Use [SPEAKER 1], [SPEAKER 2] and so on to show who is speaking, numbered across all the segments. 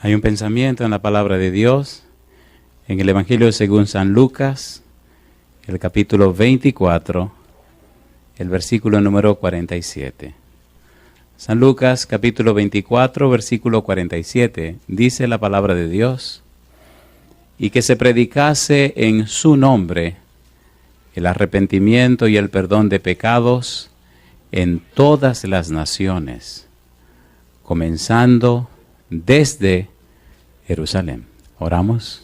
[SPEAKER 1] Hay un pensamiento en la palabra de Dios, en el Evangelio según San Lucas, el capítulo 24, el versículo número 47. San Lucas, capítulo 24, versículo 47, dice la palabra de Dios: y que se predicase en su nombre el arrepentimiento y el perdón de pecados en todas las naciones, comenzando desde Jerusalén. Oramos.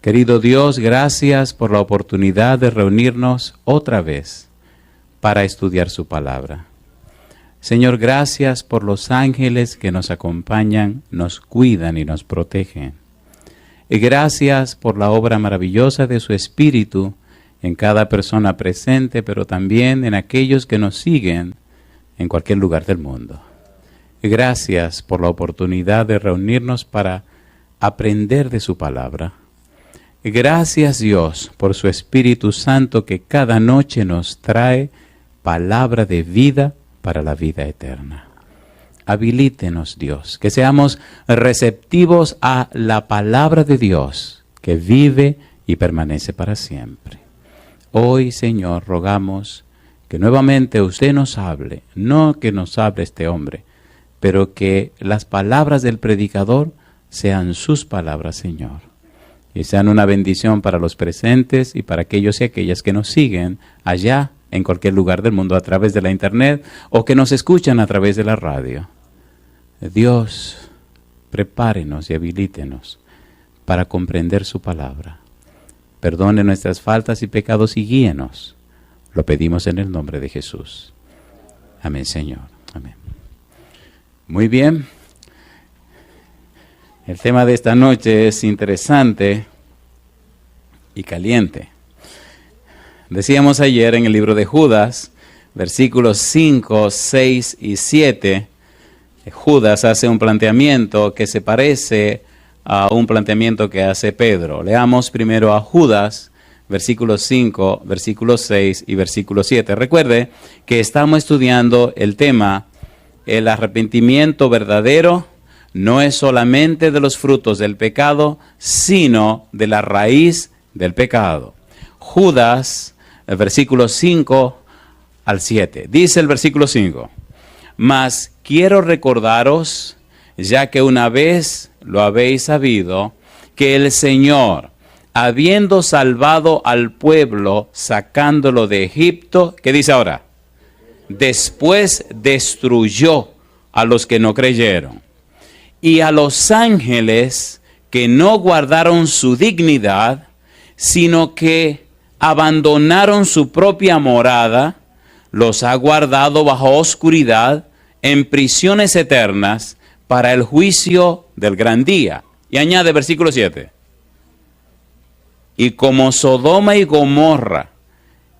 [SPEAKER 1] Querido Dios, gracias por la oportunidad de reunirnos otra vez para estudiar su palabra. Señor, gracias por los ángeles que nos acompañan, nos cuidan y nos protegen. Y gracias por la obra maravillosa de su Espíritu en cada persona presente, pero también en aquellos que nos siguen en cualquier lugar del mundo. Y gracias por la oportunidad de reunirnos para aprender de su palabra. Y gracias, Dios, por su Espíritu Santo que cada noche nos trae palabra de vida para la vida eterna. Habilítenos, Dios, que seamos receptivos a la palabra de Dios, que vive y permanece para siempre. Hoy, Señor, rogamos que nuevamente usted nos hable, no que nos hable este hombre, pero que las palabras del predicador sean sus palabras, Señor, y sean una bendición para los presentes y para aquellos y aquellas que nos siguen allá en cualquier lugar del mundo a través de la internet o que nos escuchan a través de la radio. Dios, prepárenos y habilítenos para comprender su palabra. Perdone nuestras faltas y pecados y guíenos. Lo pedimos en el nombre de Jesús. Amén, Señor. Amén. Muy bien. El tema de esta noche es interesante y caliente. Decíamos ayer en el libro de Judas, versículos 5, 6 y 7, Judas hace un planteamiento que se parece a un planteamiento que hace Pedro. Leamos primero a Judas, versículo 5, versículo 6 y versículo 7. Recuerde que estamos estudiando el tema, el arrepentimiento verdadero no es solamente de los frutos del pecado, sino de la raíz del pecado. Judas, el versículo 5 al 7. Dice el versículo 5: mas quiero recordaros, ya que una vez lo habéis sabido, que el Señor, habiendo salvado al pueblo, sacándolo de Egipto, ¿qué dice ahora? Después destruyó a los que no creyeron. Y a los ángeles que no guardaron su dignidad, sino que abandonaron su propia morada, los ha guardado bajo oscuridad en prisiones eternas para el juicio del gran día. Y añade versículo 7. Y como Sodoma y Gomorra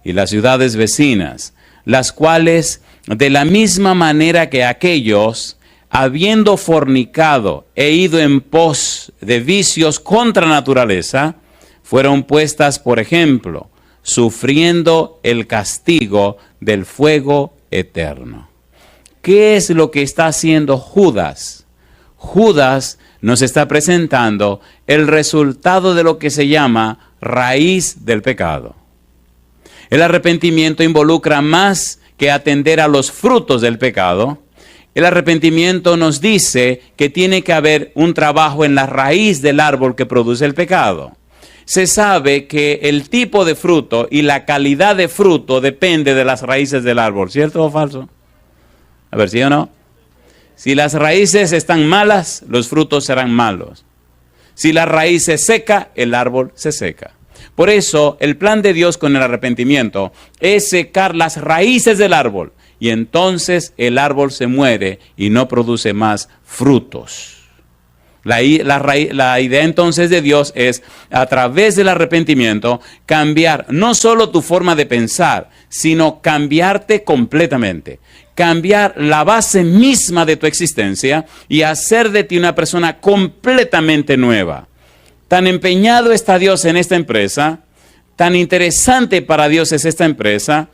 [SPEAKER 1] y las ciudades vecinas, las cuales de la misma manera que aquellos, habiendo fornicado e ido en pos de vicios contra naturaleza, fueron puestas por ejemplo, sufriendo el castigo del fuego eterno. ¿Qué es lo que está haciendo Judas? Judas nos está presentando el resultado de lo que se llama raíz del pecado. El arrepentimiento involucra más que atender a los frutos del pecado. El arrepentimiento nos dice que tiene que haber un trabajo en la raíz del árbol que produce el pecado. Se sabe que el tipo de fruto y la calidad de fruto depende de las raíces del árbol, ¿cierto o falso? A ver, ¿sí o no? Si las raíces están malas, los frutos serán malos. Si la raíz se seca, el árbol se seca. Por eso, el plan de Dios con el arrepentimiento es secar las raíces del árbol. Y entonces el árbol se muere y no produce más frutos. La idea entonces de Dios es, a través del arrepentimiento, cambiar no solo tu forma de pensar, sino cambiarte completamente. Cambiar la base misma de tu existencia y hacer de ti una persona completamente nueva. Tan empeñado está Dios en esta empresa, tan interesante para Dios es esta empresa,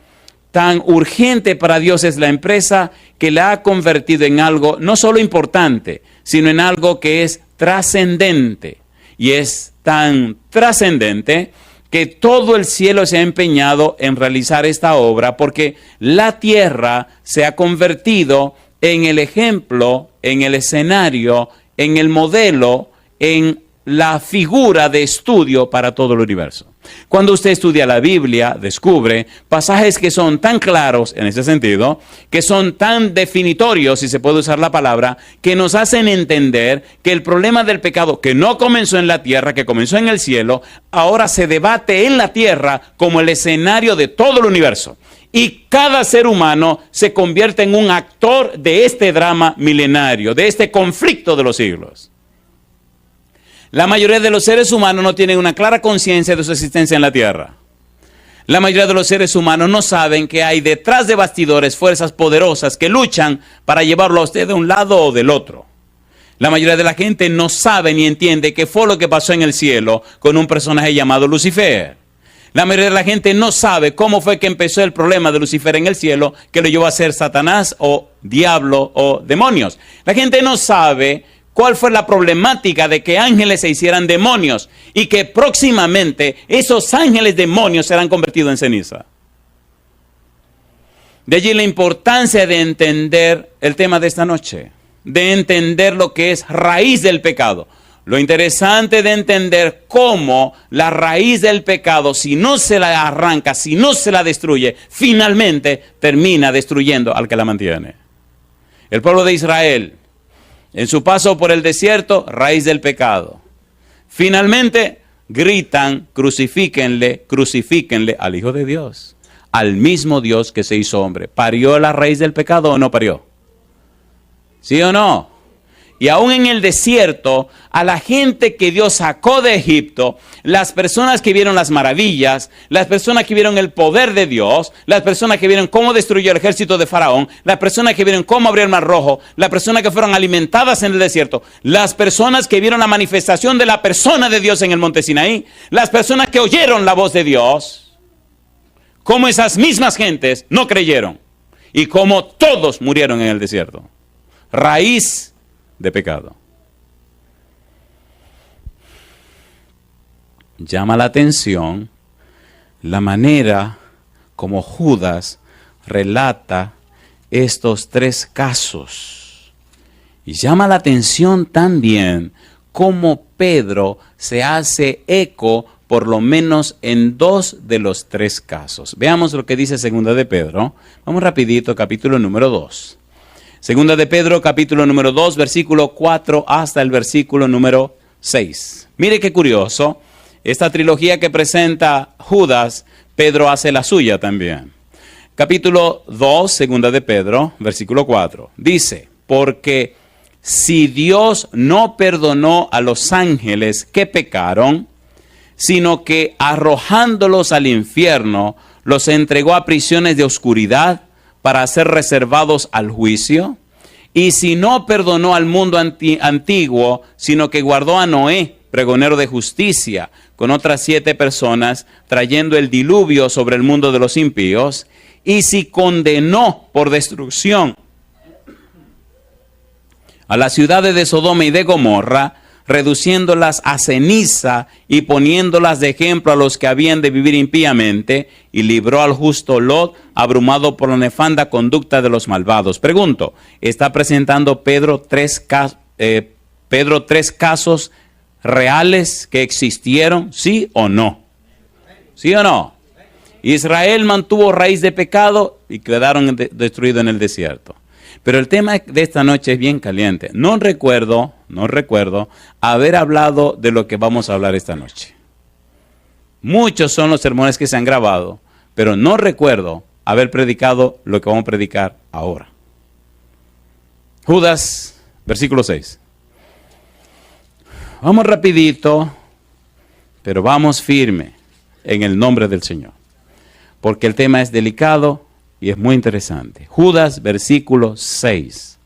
[SPEAKER 1] tan urgente para Dios es la empresa que la ha convertido en algo no solo importante, sino en algo que es trascendente. Y es tan trascendente que todo el cielo se ha empeñado en realizar esta obra, porque la tierra se ha convertido en el ejemplo, en el escenario, en el modelo, en la figura de estudio para todo el universo. Cuando usted estudia la Biblia, descubre pasajes que son tan claros en ese sentido, que son tan definitorios, si se puede usar la palabra, que nos hacen entender que el problema del pecado, que no comenzó en la tierra, que comenzó en el cielo, ahora se debate en la tierra como el escenario de todo el universo. Y cada ser humano se convierte en un actor de este drama milenario, de este conflicto de los siglos. La mayoría de los seres humanos no tienen una clara conciencia de su existencia en la tierra. La mayoría de los seres humanos no saben que hay detrás de bastidores fuerzas poderosas que luchan para llevarlo a usted de un lado o del otro. La mayoría de la gente no sabe ni entiende qué fue lo que pasó en el cielo con un personaje llamado Lucifer. La mayoría de la gente no sabe cómo fue que empezó el problema de Lucifer en el cielo, que lo llevó a ser Satanás o diablo o demonios. La gente no sabe cuál fue la problemática de que ángeles se hicieran demonios y que próximamente esos ángeles demonios serán convertidos en ceniza. De allí la importancia de entender el tema de esta noche, de entender lo que es raíz del pecado. Lo interesante de entender cómo la raíz del pecado, si no se la arranca, si no se la destruye, finalmente termina destruyendo al que la mantiene. El pueblo de Israel, en su paso por el desierto, raíz del pecado. Finalmente gritan, crucifíquenle, crucifíquenle al Hijo de Dios, al mismo Dios que se hizo hombre. ¿Parió la raíz del pecado o no parió? ¿Sí o no? Y aún en el desierto, a la gente que Dios sacó de Egipto, las personas que vieron las maravillas, las personas que vieron el poder de Dios, las personas que vieron cómo destruyó el ejército de Faraón, las personas que vieron cómo abrió el Mar Rojo, las personas que fueron alimentadas en el desierto, las personas que vieron la manifestación de la persona de Dios en el monte Sinaí, las personas que oyeron la voz de Dios, cómo esas mismas gentes no creyeron y cómo todos murieron en el desierto. Raíz de pecado. Llama la atención la manera como Judas relata estos tres casos. Y llama la atención también cómo Pedro se hace eco por lo menos en dos de los tres casos. Veamos lo que dice Segunda de Pedro. Vamos rapidito, capítulo número 2. Segunda de Pedro, capítulo número 2, versículo 4 hasta el versículo número 6. Mire qué curioso, esta trilogía que presenta Judas, Pedro hace la suya también. Capítulo 2, segunda de Pedro, versículo 4. Dice, porque si Dios no perdonó a los ángeles que pecaron, sino que arrojándolos al infierno, los entregó a prisiones de oscuridad, para ser reservados al juicio, y si no perdonó al mundo antiguo, sino que guardó a Noé, pregonero de justicia, con otras 7 personas, trayendo el diluvio sobre el mundo de los impíos, y si condenó por destrucción a las ciudades de Sodoma y de Gomorra, reduciéndolas a ceniza y poniéndolas de ejemplo a los que habían de vivir impíamente, y libró al justo Lot, abrumado por la nefanda conducta de los malvados. Pregunto, ¿está presentando Pedro tres casos reales que existieron? ¿Sí o no? ¿Sí o no? Israel mantuvo raíz de pecado y quedaron destruidos en el desierto. Pero el tema de esta noche es bien caliente. No recuerdo haber hablado de lo que vamos a hablar esta noche. Muchos son los sermones que se han grabado, pero no recuerdo haber predicado lo que vamos a predicar ahora. Judas, versículo 6. Vamos rapidito, pero vamos firme en el nombre del Señor, porque el tema es delicado y es muy interesante. Judas, versículo 6.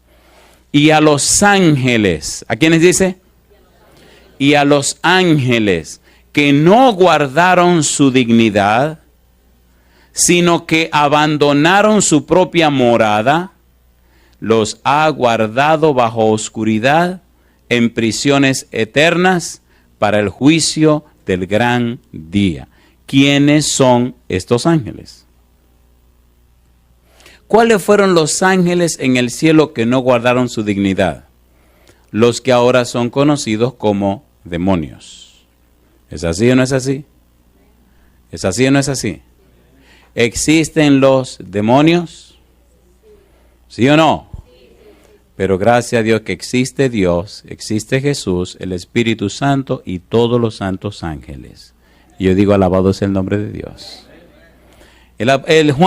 [SPEAKER 1] Y a los ángeles, ¿a quiénes dice? Y a los ángeles que no guardaron su dignidad, sino que abandonaron su propia morada, los ha guardado bajo oscuridad en prisiones eternas para el juicio del gran día. ¿Quiénes son estos ángeles? ¿Cuáles fueron los ángeles en el cielo que no guardaron su dignidad? Los que ahora son conocidos como demonios. ¿Es así o no es así? ¿Es así o no es así? ¿Existen los demonios? ¿Sí o no? Pero gracias a Dios que existe Dios, existe Jesús, el Espíritu Santo y todos los santos ángeles. Y yo digo, alabado es el nombre de Dios.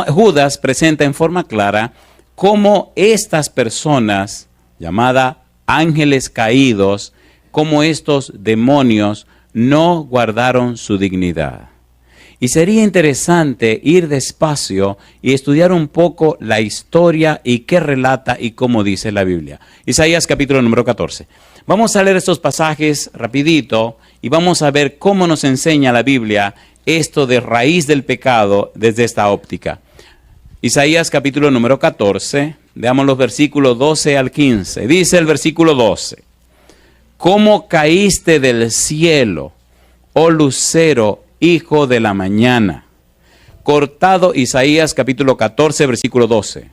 [SPEAKER 1] Judas presenta en forma clara cómo estas personas, llamadas ángeles caídos, cómo estos demonios no guardaron su dignidad. Y sería interesante ir despacio y estudiar un poco la historia y qué relata y cómo dice la Biblia. Isaías capítulo número 14. Vamos a leer estos pasajes rapidito y vamos a ver cómo nos enseña la Biblia esto de raíz del pecado desde esta óptica. Isaías capítulo número 14, veamos los versículos 12 al 15. Dice el versículo 12, ¿cómo caíste del cielo, oh lucero, hijo de la mañana? Cortado, Isaías capítulo 14, versículo 12.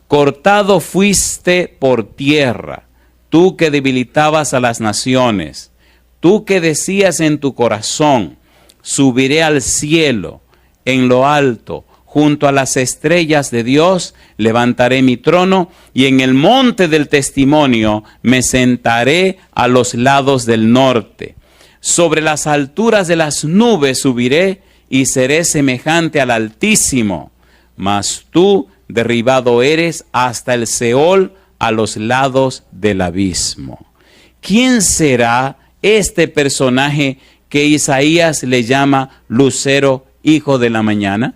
[SPEAKER 1] Cortado fuiste por tierra, tú que debilitabas a las naciones, tú que decías en tu corazón, subiré al cielo, en lo alto, junto a las estrellas de Dios, levantaré mi trono, y en el monte del testimonio me sentaré a los lados del norte. Sobre las alturas de las nubes subiré, y seré semejante al Altísimo. Mas tú derribado eres hasta el Seol, a los lados del abismo. ¿Quién será este personaje que Isaías le llama lucero, hijo de la mañana?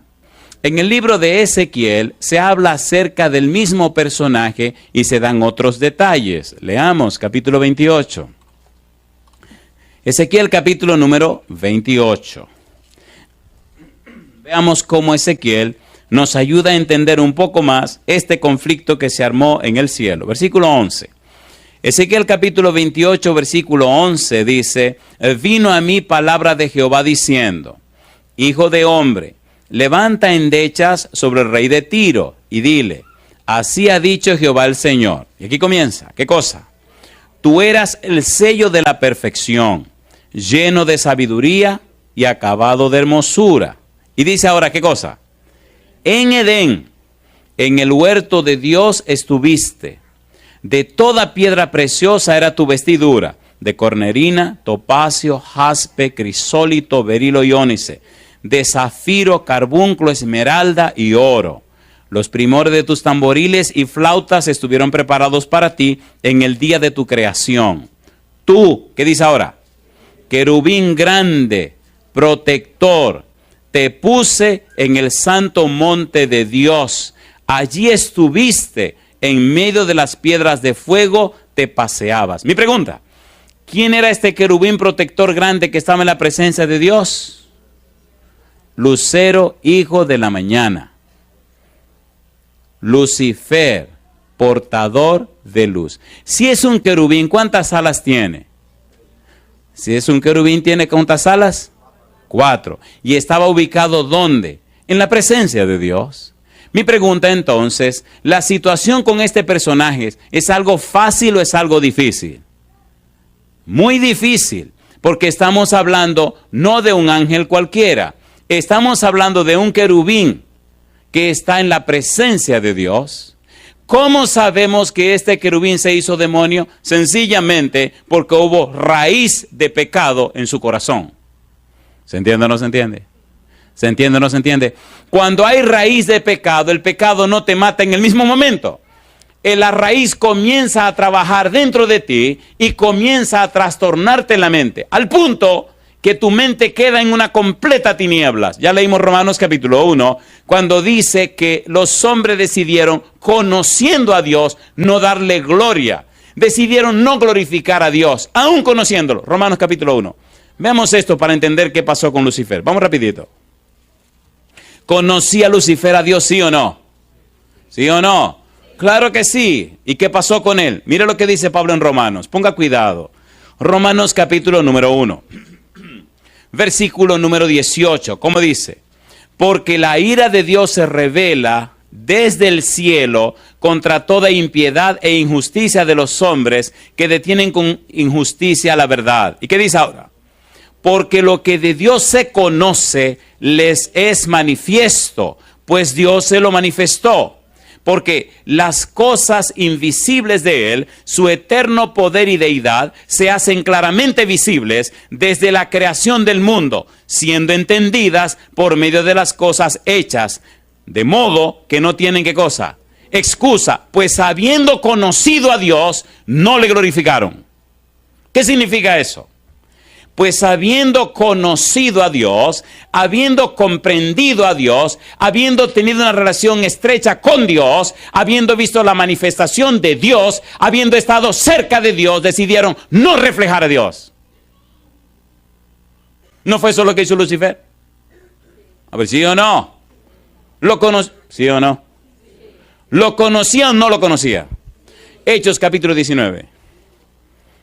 [SPEAKER 1] En el libro de Ezequiel se habla acerca del mismo personaje y se dan otros detalles. Leamos capítulo 28. Ezequiel capítulo número 28. Veamos cómo Ezequiel nos ayuda a entender un poco más este conflicto que se armó en el cielo. Versículo 11. Ezequiel capítulo 28, versículo 11 dice, vino a mí palabra de Jehová diciendo, hijo de hombre, levanta endechas sobre el rey de Tiro y dile, así ha dicho Jehová el Señor. Y aquí comienza, ¿qué cosa? Tú eras el sello de la perfección, lleno de sabiduría y acabado de hermosura. Y dice ahora, ¿qué cosa? En Edén, en el huerto de Dios estuviste. De toda piedra preciosa era tu vestidura, de cornerina, topacio, jaspe, crisólito, berilo y ónice, de zafiro, carbunclo, esmeralda y oro. Los primores de tus tamboriles y flautas estuvieron preparados para ti en el día de tu creación. Tú, ¿qué dice ahora? Querubín grande, protector, te puse en el santo monte de Dios. Allí estuviste, en medio de las piedras de fuego te paseabas. Mi pregunta, ¿quién era este querubín protector grande que estaba en la presencia de Dios? Lucero, hijo de la mañana. Lucifer, portador de luz. Si es un querubín, ¿cuántas alas tiene? Si es un querubín, ¿tiene cuántas alas? 4. ¿Y estaba ubicado dónde? En la presencia de Dios. Mi pregunta entonces, ¿la situación con este personaje es algo fácil o es algo difícil? Muy difícil, porque estamos hablando no de un ángel cualquiera, estamos hablando de un querubín que está en la presencia de Dios. ¿Cómo sabemos que este querubín se hizo demonio? Sencillamente porque hubo raíz de pecado en su corazón. ¿Se entiende o no se entiende? ¿Se entiende o no se entiende? Cuando hay raíz de pecado, el pecado no te mata en el mismo momento. La raíz comienza a trabajar dentro de ti y comienza a trastornarte la mente, al punto que tu mente queda en una completa tinieblas. Ya leímos Romanos capítulo 1, cuando dice que los hombres decidieron, conociendo a Dios, no darle gloria. Decidieron no glorificar a Dios, aún conociéndolo. Romanos capítulo 1. Veamos esto para entender qué pasó con Lucifer. Vamos rapidito. ¿Conocía Lucifer a Dios, sí o no? ¿Sí o no? Claro que sí. ¿Y qué pasó con él? Mire lo que dice Pablo en Romanos. Ponga cuidado. Romanos capítulo número 1. Versículo número 18. ¿Cómo dice? Porque la ira de Dios se revela desde el cielo contra toda impiedad e injusticia de los hombres que detienen con injusticia la verdad. ¿Y qué dice ahora? Porque lo que de Dios se conoce les es manifiesto, pues Dios se lo manifestó. Porque las cosas invisibles de Él, su eterno poder y deidad, se hacen claramente visibles desde la creación del mundo, siendo entendidas por medio de las cosas hechas, de modo que no tienen ¿qué cosa? Excusa, pues habiendo conocido a Dios, no le glorificaron. ¿Qué significa eso? Pues habiendo conocido a Dios, habiendo comprendido a Dios, habiendo tenido una relación estrecha con Dios, habiendo visto la manifestación de Dios, habiendo estado cerca de Dios, decidieron no reflejar a Dios. ¿No fue eso lo que hizo Lucifer? A ver, ¿sí o no? ¿Sí o no? ¿Lo conocía o no lo conocía? Hechos capítulo 19.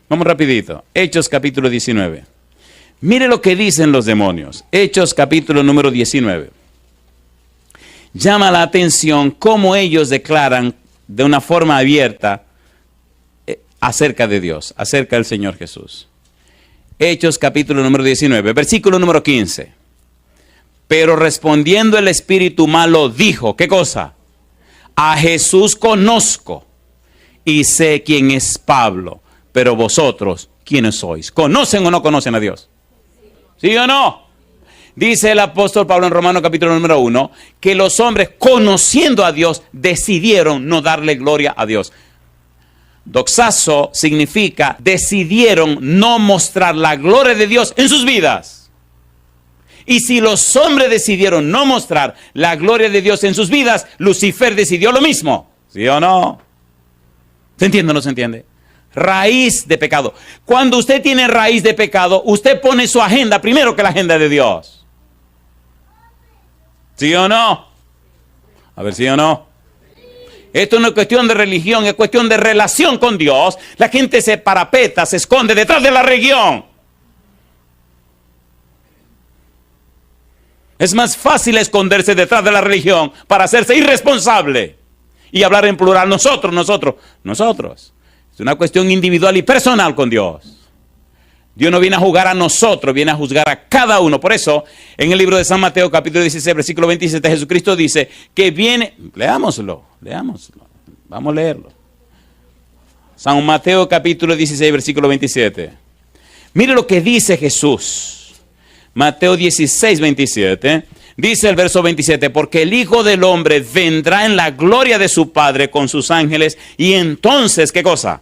[SPEAKER 1] Vamos rapidito. Hechos capítulo 19. Mire lo que dicen los demonios. Hechos capítulo número 19. Llama la atención cómo ellos declaran de una forma abierta acerca de Dios, acerca del Señor Jesús. Hechos capítulo número 19, versículo número 15. Pero respondiendo el espíritu malo dijo, ¿qué cosa? A Jesús conozco y sé quién es Pablo, pero vosotros, ¿quiénes sois? ¿Conocen o no conocen a Dios? ¿Sí o no? Dice el apóstol Pablo en Romanos capítulo número 1, que los hombres conociendo a Dios decidieron no darle gloria a Dios. Doxazo significa decidieron no mostrar la gloria de Dios en sus vidas. Y si los hombres decidieron no mostrar la gloria de Dios en sus vidas, Lucifer decidió lo mismo. ¿Sí o no? ¿Se entiende o no se entiende? Raíz de pecado. Cuando usted tiene raíz de pecado, usted pone su agenda primero que la agenda de Dios. ¿Sí o no? A ver, ¿sí o no? Esto no es cuestión de religión, es cuestión de relación con Dios. La gente se parapeta, se esconde detrás de la religión. Es más fácil esconderse detrás de la religión para hacerse irresponsable y hablar en plural nosotros. Es una cuestión individual y personal con Dios. Dios no viene a juzgar a nosotros, viene a juzgar a cada uno. Por eso, en el libro de San Mateo, capítulo 16, versículo 27, Jesucristo dice que viene, leámoslo, vamos a leerlo. San Mateo, capítulo 16, versículo 27. Mire lo que dice Jesús. Mateo 16, 27. Dice el verso 27, porque el Hijo del Hombre vendrá en la gloria de su Padre con sus ángeles, y entonces, ¿qué cosa?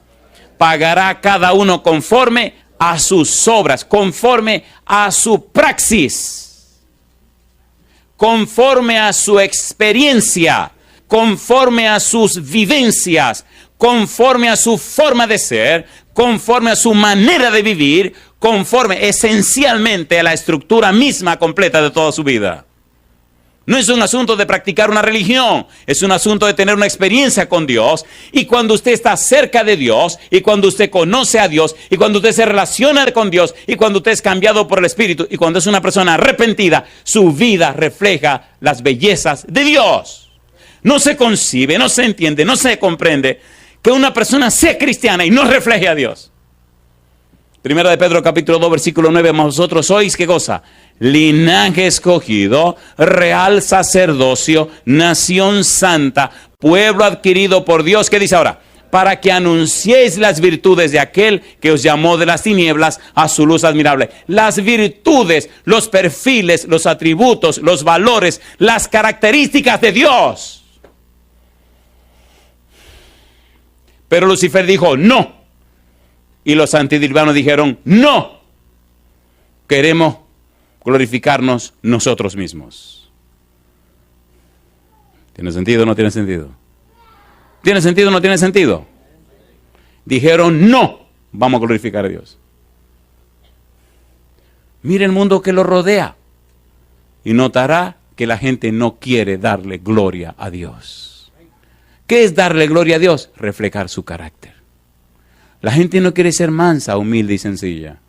[SPEAKER 1] Pagará a cada uno conforme a sus obras, conforme a su praxis, conforme a su experiencia, conforme a sus vivencias, conforme a su forma de ser, conforme a su manera de vivir, conforme esencialmente a la estructura misma completa de toda su vida. No es un asunto de practicar una religión, es un asunto de tener una experiencia con Dios. Y cuando usted está cerca de Dios, y cuando usted conoce a Dios, y cuando usted se relaciona con Dios, y cuando usted es cambiado por el Espíritu, y cuando es una persona arrepentida, su vida refleja las bellezas de Dios. No se concibe, no se entiende, no se comprende que una persona sea cristiana y no refleje a Dios. Primera de Pedro capítulo 2 versículo 9, vosotros sois, ¿qué cosa? Linaje escogido, real sacerdocio, nación santa, pueblo adquirido por Dios. ¿Qué dice ahora? Para que anunciéis las virtudes de aquel que os llamó de las tinieblas a su luz admirable. Las virtudes, los perfiles, los atributos, los valores, las características de Dios. Pero Lucifer dijo, no. Y los antidilvanos dijeron, no, queremos glorificarnos nosotros mismos. ¿Tiene sentido o no tiene sentido? ¿Tiene sentido o no tiene sentido? Dijeron, no, vamos a glorificar a Dios. Mire el mundo que lo rodea y notará que la gente no quiere darle gloria a Dios. ¿Qué es darle gloria a Dios? Reflejar su carácter. La gente no quiere ser mansa, humilde y sencilla.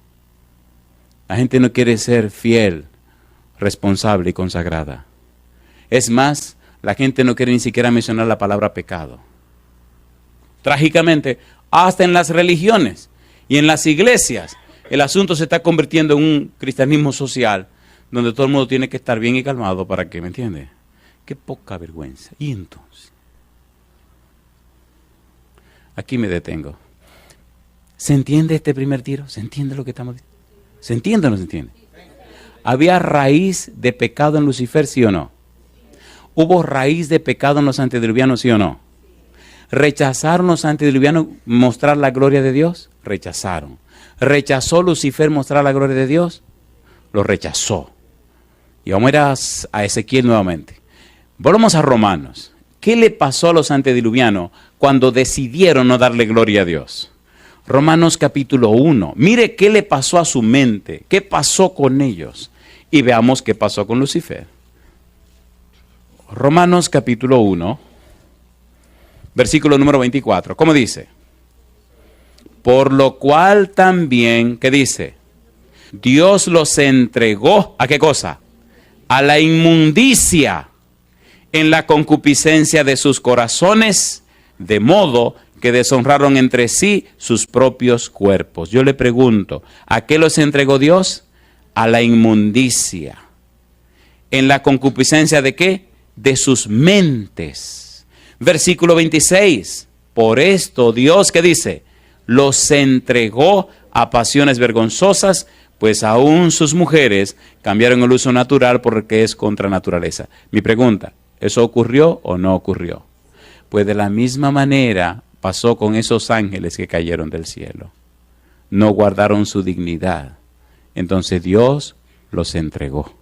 [SPEAKER 1] La gente no quiere ser fiel, responsable y consagrada. Es más, la gente no quiere ni siquiera mencionar la palabra pecado. Trágicamente, hasta en las religiones y en las iglesias, el asunto se está convirtiendo en un cristianismo social, donde todo el mundo tiene que estar bien y calmado para que, ¿me entiende? Qué poca vergüenza. Y entonces, aquí me detengo. ¿Se entiende este primer tiro? ¿Se entiende lo que estamos diciendo? ¿Se entiende o no se entiende? ¿Había raíz de pecado en Lucifer, sí o no? ¿Hubo raíz de pecado en los antediluvianos, sí o no? ¿Rechazaron los antediluvianos mostrar la gloria de Dios? Rechazaron. ¿Rechazó Lucifer mostrar la gloria de Dios? Lo rechazó. Y vamos a ir a Ezequiel nuevamente. Volvamos a Romanos. ¿Qué le pasó a los antediluvianos cuando decidieron no darle gloria a Dios? Romanos capítulo 1. Mire qué le pasó a su mente, qué pasó con ellos. Y veamos qué pasó con Lucifer. Romanos capítulo 1, versículo número 24. ¿Cómo dice? Por lo cual también, ¿qué dice? Dios los entregó, ¿a qué cosa? A la inmundicia en la concupiscencia de sus corazones, de modo que deshonraron entre sí sus propios cuerpos. Yo le pregunto, ¿a qué los entregó Dios? A la inmundicia. ¿En la concupiscencia de qué? De sus mentes. Versículo 26. Por esto Dios, ¿qué dice? Los entregó a pasiones vergonzosas, pues aún sus mujeres cambiaron el uso natural porque es contra naturaleza. Mi pregunta, ¿eso ocurrió o no ocurrió? Pues de la misma manera pasó con esos ángeles que cayeron del cielo. No guardaron su dignidad. Entonces Dios los entregó.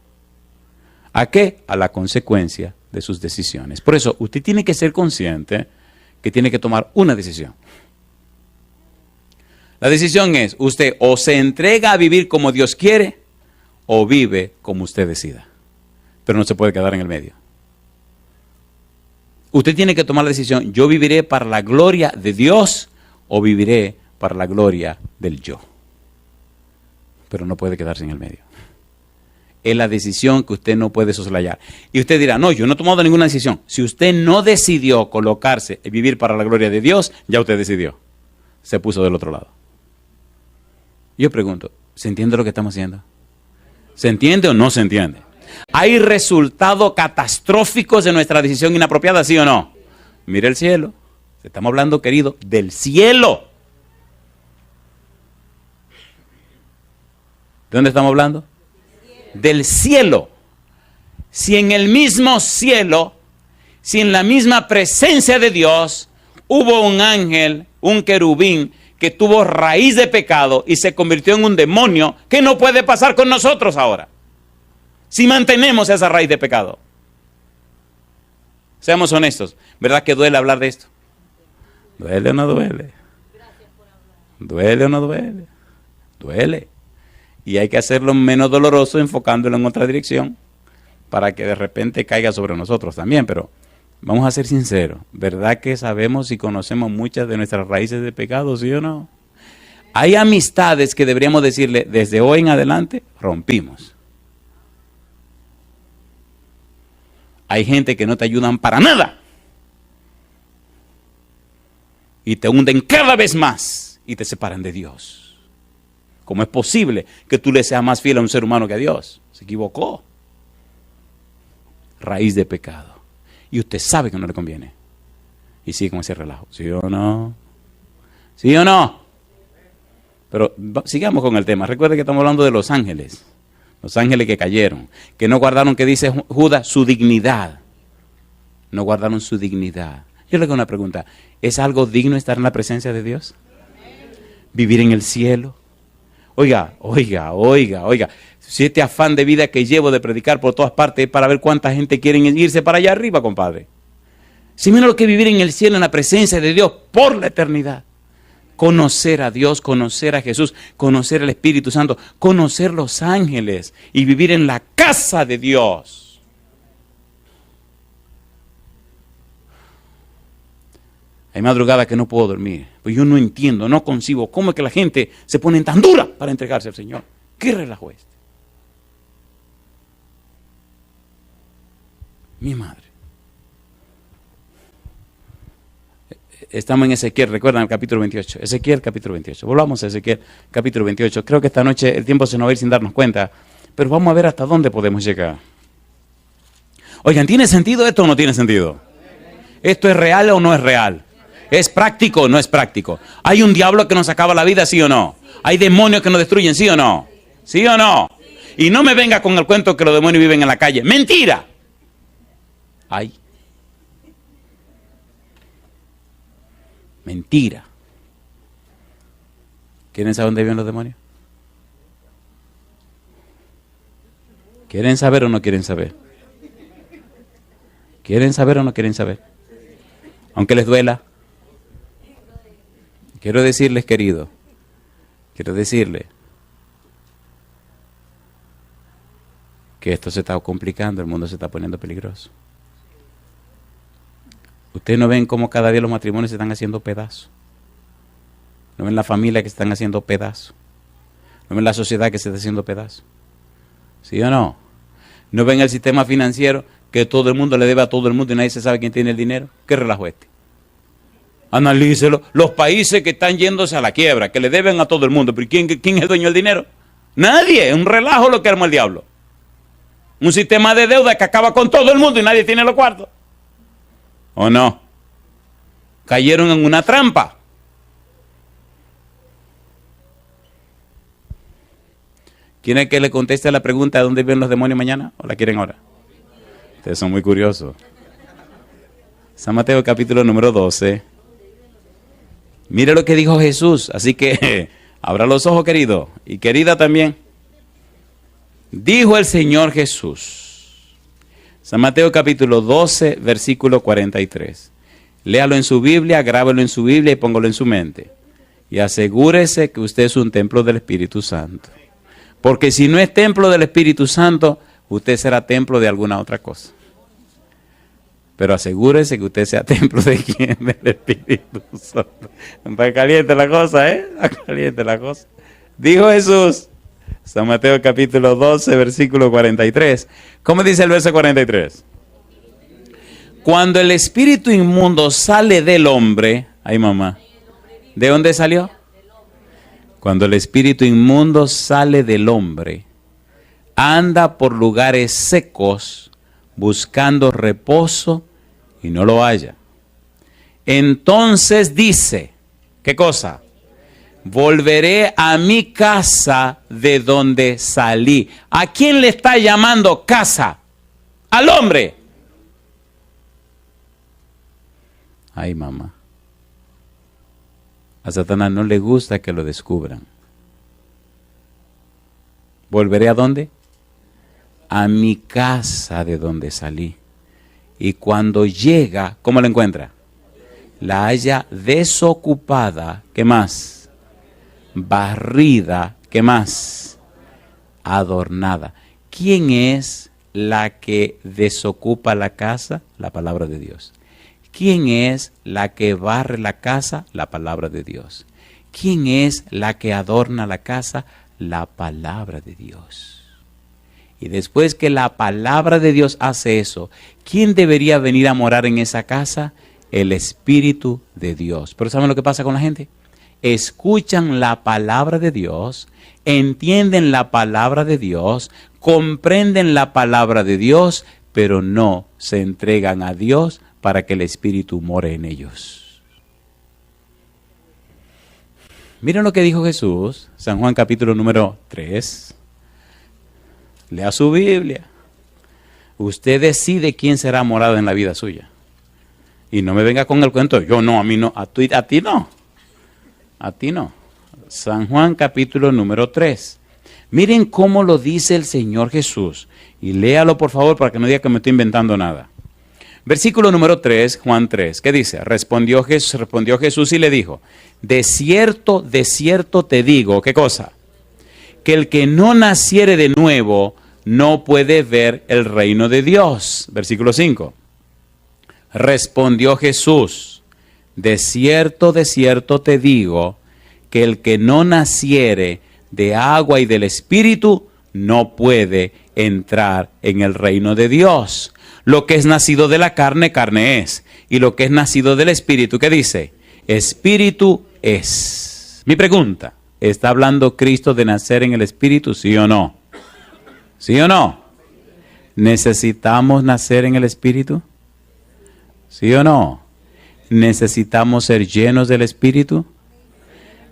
[SPEAKER 1] ¿A qué? A la consecuencia de sus decisiones. Por eso usted tiene que ser consciente que tiene que tomar una decisión. La decisión es, usted o se entrega a vivir como Dios quiere, o vive como usted decida. Pero no se puede quedar en el medio. Usted tiene que tomar la decisión, yo viviré para la gloria de Dios o viviré para la gloria del yo. Pero no puede quedarse en el medio. Es la decisión que usted no puede soslayar. Y usted dirá, no, yo no he tomado ninguna decisión. Si usted no decidió colocarse y vivir para la gloria de Dios, ya usted decidió. Se puso del otro lado. Yo pregunto, ¿se entiende lo que estamos haciendo? ¿Se entiende o no se entiende? ¿Hay resultados catastróficos de nuestra decisión inapropiada, sí o no? Mire el cielo. Estamos hablando, querido, del cielo. ¿De dónde estamos hablando? Del cielo. Si en el mismo cielo, si en la misma presencia de Dios, hubo un ángel, un querubín, que tuvo raíz de pecado y se convirtió en un demonio, ¿qué no puede pasar con nosotros ahora? Si mantenemos esa raíz de pecado. Seamos honestos, ¿verdad que duele hablar de esto? ¿Duele o no duele? ¿Duele o no duele? Duele. Y hay que hacerlo menos doloroso enfocándolo en otra dirección para que de repente caiga sobre nosotros también. Pero vamos a ser sinceros, ¿verdad que sabemos y conocemos muchas de nuestras raíces de pecado, sí o no? Hay amistades que deberíamos decirle, desde hoy en adelante, rompimos. Hay gente que no te ayudan para nada. Y te hunden cada vez más y te separan de Dios. ¿Cómo es posible que tú le seas más fiel a un ser humano que a Dios? Se equivocó. Raíz de pecado. Y usted sabe que no le conviene. Y sigue con ese relajo. ¿Sí o no? ¿Sí o no? Pero sigamos con el tema. Recuerde que estamos hablando de los ángeles. Los ángeles que cayeron. Que no guardaron, que dice Judas, su dignidad. No guardaron su dignidad. Yo le hago una pregunta. ¿Es algo digno estar en la presencia de Dios? ¿Vivir en el cielo? Oiga. Si este afán de vida que llevo de predicar por todas partes es para ver cuánta gente quiere irse para allá arriba, compadre. Si mira lo que vivir en el cielo, en la presencia de Dios, por la eternidad. Conocer a Dios, conocer a Jesús, conocer al Espíritu Santo, conocer los ángeles y vivir en la casa de Dios. Hay madrugadas que no puedo dormir. Pues yo no entiendo, no concibo cómo es que la gente se pone tan dura para entregarse al Señor. ¿Qué relajo es este? Mi madre. Estamos en Ezequiel, recuerdan el capítulo 28. Ezequiel, capítulo 28. Volvamos a Ezequiel, capítulo 28. Creo que esta noche el tiempo se nos va a ir sin darnos cuenta, pero vamos a ver hasta dónde podemos llegar. Oigan, ¿tiene sentido esto o no tiene sentido? ¿Esto es real o no es real? ¿Es práctico o no es práctico? ¿Hay un diablo que nos acaba la vida, sí o no? ¿Hay demonios que nos destruyen, sí o no? ¿Sí o no? Y no me venga con el cuento que los demonios viven en la calle. ¡Mentira! Hay. Mentira. ¿Quieren saber dónde viven los demonios? ¿Quieren saber o no quieren saber? ¿Quieren saber o no quieren saber? Aunque les duela. Quiero decirles, querido, quiero decirles que esto se está complicando, el mundo se está poniendo peligroso. Ustedes no ven cómo cada día los matrimonios se están haciendo pedazos. No ven la familia que se están haciendo pedazos. No ven la sociedad que se está haciendo pedazos. ¿Sí o no? No ven el sistema financiero que todo el mundo le debe a todo el mundo y nadie se sabe quién tiene el dinero. ¿Qué relajo es este? Analícelo. Los países que están yéndose a la quiebra, que le deben a todo el mundo. ¿Pero quién es el dueño del dinero? Nadie. Es un relajo lo que arma el diablo. Un sistema de deuda que acaba con todo el mundo y nadie tiene los cuartos. ¿O no? Cayeron en una trampa. ¿Quieren que le conteste la pregunta de dónde viven los demonios mañana? ¿O la quieren ahora? Ustedes son muy curiosos. San Mateo capítulo número 12. Mire lo que dijo Jesús. Así que abra los ojos, querido. Y querida también. Dijo el Señor Jesús. San Mateo capítulo 12, versículo 43. Léalo en su Biblia, grábelo en su Biblia y póngalo en su mente. Y asegúrese que usted es un templo del Espíritu Santo. Porque si no es templo del Espíritu Santo, usted será templo de alguna otra cosa. Pero asegúrese que usted sea templo de quién, del Espíritu Santo. Está caliente la cosa, ¿eh? Está caliente la cosa. Dijo Jesús. San Mateo capítulo 12, versículo 43. ¿Cómo dice el verso 43? Cuando el espíritu inmundo sale del hombre, ay mamá, ¿de dónde salió? Cuando el espíritu inmundo sale del hombre, anda por lugares secos, buscando reposo y no lo halla. Entonces dice, ¿qué cosa? Volveré a mi casa de donde salí. ¿A quién le está llamando casa? Al hombre. Ay, mamá. A Satanás no le gusta que lo descubran. ¿Volveré a dónde? A mi casa de donde salí. Y cuando llega, ¿cómo la encuentra? La halla desocupada. ¿Qué más? Barrida, ¿qué más? Adornada. ¿Quién es la que desocupa la casa? La palabra de Dios. ¿Quién es la que barre la casa? La palabra de Dios. ¿Quién es la que adorna la casa? La palabra de Dios. Y después que la palabra de Dios hace eso, ¿quién debería venir a morar en esa casa? El Espíritu de Dios. Pero ¿saben lo que pasa con la gente? Escuchan la palabra de Dios, entienden la palabra de Dios, comprenden la palabra de Dios, pero no se entregan a Dios para que el Espíritu more en ellos. Miren lo que dijo Jesús, San Juan capítulo número 3. Lea su Biblia. Usted decide quién será morado en la vida suya. Y no me venga con el cuento, yo no, a mí no, a ti no. A ti no. San Juan capítulo número 3. Miren cómo lo dice el Señor Jesús. Y léalo por favor para que no diga que me estoy inventando nada. Versículo número 3, Juan 3. ¿Qué dice? Respondió Jesús y le dijo, de cierto te digo, ¿qué cosa? Que el que no naciere de nuevo no puede ver el reino de Dios. Versículo 5. Respondió Jesús, de cierto te digo, que el que no naciere de agua y del Espíritu no puede entrar en el reino de Dios. Lo que es nacido de la carne, carne es. Y lo que es nacido del Espíritu, ¿qué dice? Espíritu es. Mi pregunta, ¿está hablando Cristo de nacer en el Espíritu, sí o no? ¿Sí o no? ¿Necesitamos nacer en el Espíritu? ¿Sí o no? ¿Necesitamos ser llenos del Espíritu?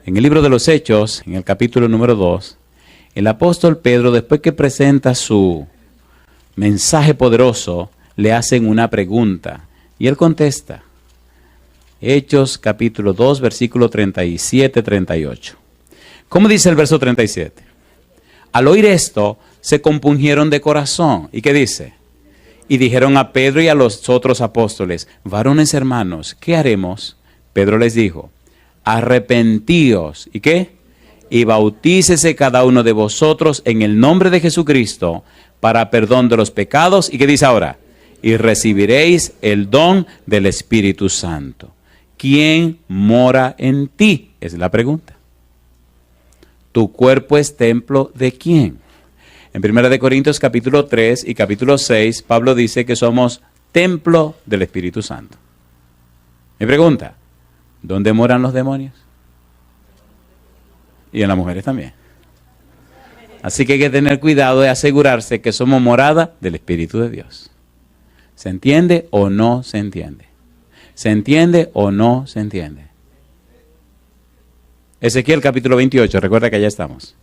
[SPEAKER 1] En el libro de los Hechos, en el capítulo número 2, el apóstol Pedro, después que presenta su mensaje poderoso, le hacen una pregunta y él contesta. Hechos capítulo 2, versículo 37-38. ¿Cómo dice el verso 37? Al oír esto, se compungieron de corazón. ¿Y qué dice? Y dijeron a Pedro y a los otros apóstoles, varones hermanos, ¿qué haremos? Pedro les dijo, arrepentíos. ¿Y qué? Y bautícese cada uno de vosotros en el nombre de Jesucristo para perdón de los pecados. ¿Y qué dice ahora? Y recibiréis el don del Espíritu Santo. ¿Quién mora en ti? Es la pregunta. ¿Tu cuerpo es templo de quién? En 1 Corintios capítulo 3 y capítulo 6, Pablo dice que somos templo del Espíritu Santo. Mi pregunta, ¿dónde moran los demonios? Y en las mujeres también. Así que hay que tener cuidado de asegurarse que somos morada del Espíritu de Dios. ¿Se entiende o no se entiende? ¿Se entiende o no se entiende? Ezequiel capítulo 28, recuerda que allá estamos.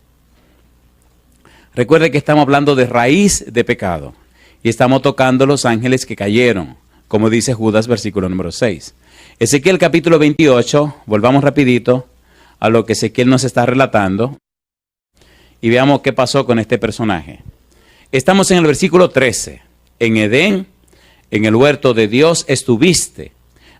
[SPEAKER 1] Recuerde que estamos hablando de raíz de pecado. Y estamos tocando los ángeles que cayeron, como dice Judas, versículo número 6. Ezequiel capítulo 28, volvamos rapidito a lo que Ezequiel nos está relatando. Y veamos qué pasó con este personaje. Estamos en el versículo 13. En Edén, en el huerto de Dios estuviste.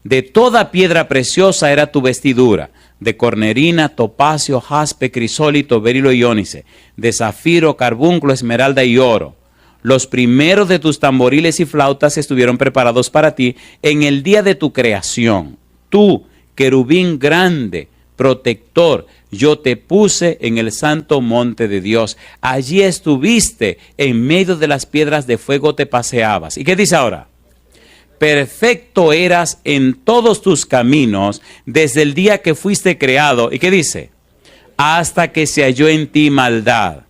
[SPEAKER 1] De toda piedra preciosa era tu vestidura, de cornerina, topacio, jaspe, crisólito, berilo y ónice, de zafiro, carbunclo, esmeralda y oro. Los primeros de tus tamboriles y flautas estuvieron preparados para ti en el día de tu creación. Tú, querubín grande, protector, yo te puse en el santo monte de Dios. Allí estuviste, en medio de las piedras de fuego te paseabas. ¿Y qué dice ahora? Perfecto eras en todos tus caminos desde el día que fuiste creado. ¿Y qué dice? Hasta que se halló en ti maldad.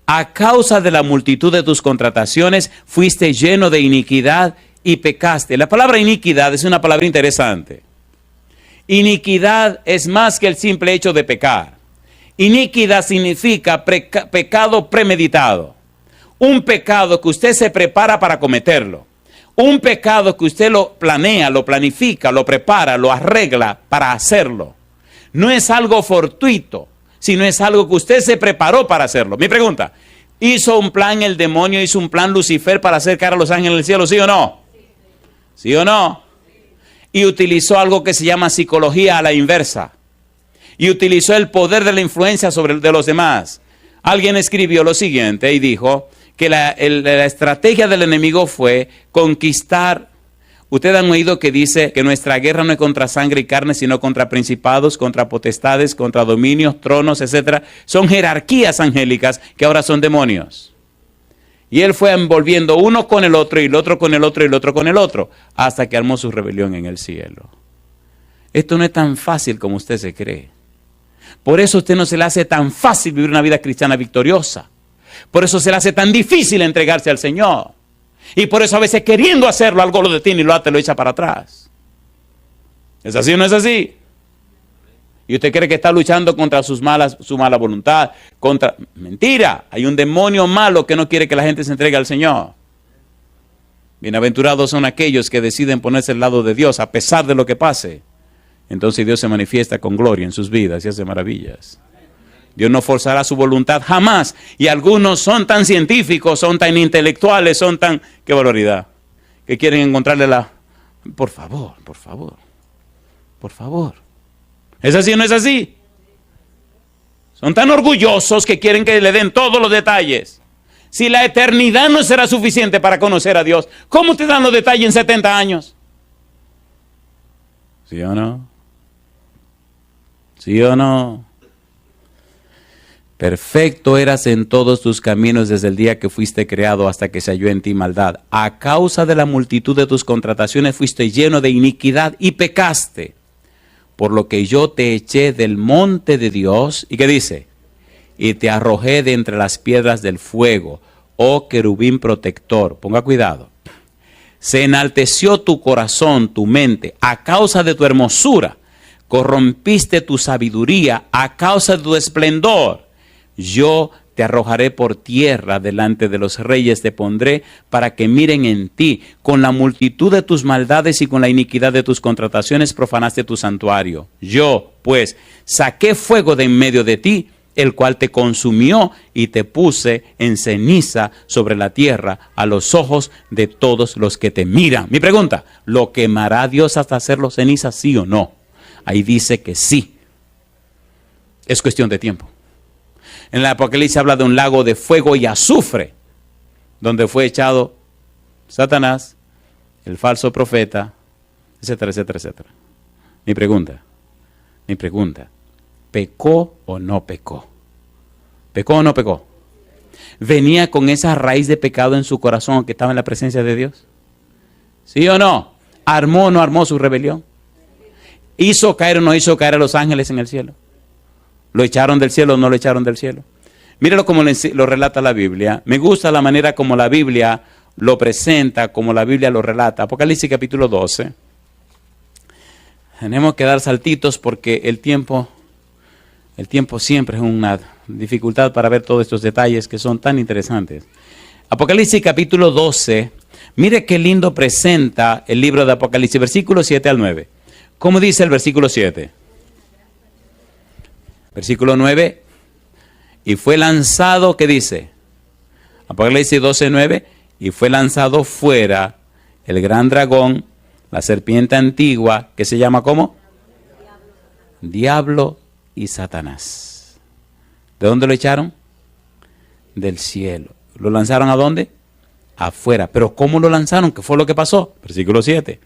[SPEAKER 1] A causa de la multitud de tus contrataciones fuiste lleno de iniquidad y pecaste. La palabra iniquidad es una palabra interesante. Iniquidad es más que el simple hecho de pecar. Iniquidad significa pecado premeditado. Un pecado que usted se prepara para cometerlo. Un pecado que usted lo planea, lo planifica, lo prepara, lo arregla para hacerlo. No es algo fortuito, sino es algo que usted se preparó para hacerlo. Mi pregunta, ¿hizo un plan el demonio, hizo un plan Lucifer para hacer caer a los ángeles del cielo, sí o no? ¿Sí o no? Y utilizó algo que se llama psicología a la inversa. Y utilizó el poder de la influencia sobre de los demás. Alguien escribió lo siguiente y dijo que la estrategia del enemigo fue conquistar. Ustedes han oído que dice que nuestra guerra no es contra sangre y carne, sino contra principados, contra potestades, contra dominios, tronos, etc. Son jerarquías angélicas que ahora son demonios. Y él fue envolviendo uno con el otro, y el otro con el otro, y el otro con el otro, hasta que armó su rebelión en el cielo. Esto no es tan fácil como usted se cree. Por eso a usted no se le hace tan fácil vivir una vida cristiana victoriosa. Por eso se le hace tan difícil entregarse al Señor. Y por eso a veces queriendo hacerlo, algo lo detiene y lo echa para atrás. ¿Es así o no es así? Y usted cree que está luchando contra su mala voluntad. Mentira, hay un demonio malo que no quiere que la gente se entregue al Señor. Bienaventurados son aquellos que deciden ponerse al lado de Dios a pesar de lo que pase. Entonces Dios se manifiesta con gloria en sus vidas y hace maravillas. Dios no forzará su voluntad jamás. Y algunos son tan científicos, son tan intelectuales, son tan... ¡Qué barbaridad! Que quieren encontrarle la... Por favor, por favor, por favor. ¿Es así o no es así? Son tan orgullosos que quieren que le den todos los detalles. Si la eternidad no será suficiente para conocer a Dios, ¿cómo te dan los detalles en 70 años? ¿Sí o no? ¿Sí o no? Perfecto eras en todos tus caminos desde el día que fuiste creado hasta que se halló en ti maldad. A causa de la multitud de tus contrataciones fuiste lleno de iniquidad y pecaste. Por lo que yo te eché del monte de Dios. ¿Y qué dice? Y te arrojé de entre las piedras del fuego, oh querubín protector. Ponga cuidado. Se enalteció tu corazón, tu mente, a causa de tu hermosura. Corrompiste tu sabiduría a causa de tu esplendor. Yo te arrojaré por tierra, delante de los reyes te pondré para que miren en ti. Con la multitud de tus maldades y con la iniquidad de tus contrataciones profanaste tu santuario. Yo, pues, saqué fuego de en medio de ti, el cual te consumió y te puse en ceniza sobre la tierra a los ojos de todos los que te miran. Mi pregunta, ¿lo quemará Dios hasta hacerlo ceniza, sí o no? Ahí dice que sí. Es cuestión de tiempo. En el Apocalipsis habla de un lago de fuego y azufre, donde fue echado Satanás, el falso profeta, etcétera, etcétera, etcétera. Mi pregunta, ¿pecó o no pecó? ¿Pecó o no pecó? ¿Venía con esa raíz de pecado en su corazón que estaba en la presencia de Dios? ¿Sí o no? ¿Armó o no armó su rebelión? ¿Hizo caer o no hizo caer a los ángeles en el cielo? ¿Lo echaron del cielo o no lo echaron del cielo? Míralo como lo relata la Biblia. Me gusta la manera como la Biblia lo presenta, como la Biblia lo relata. Apocalipsis capítulo 12. Tenemos que dar saltitos porque el tiempo siempre es una dificultad para ver todos estos detalles que son tan interesantes. Apocalipsis capítulo 12. Mire qué lindo presenta el libro de Apocalipsis, versículos 7 al 9. ¿Cómo dice el versículo 7? Versículo 9. Y fue lanzado, ¿qué dice? Apocalipsis 12, 9. Y fue lanzado fuera el gran dragón, la serpiente antigua, que se llama ¿cómo? Diablo y Satanás. ¿De dónde lo echaron? Del cielo. ¿Lo lanzaron a dónde? Afuera. ¿Pero cómo lo lanzaron? ¿Qué fue lo que pasó? Versículo 7.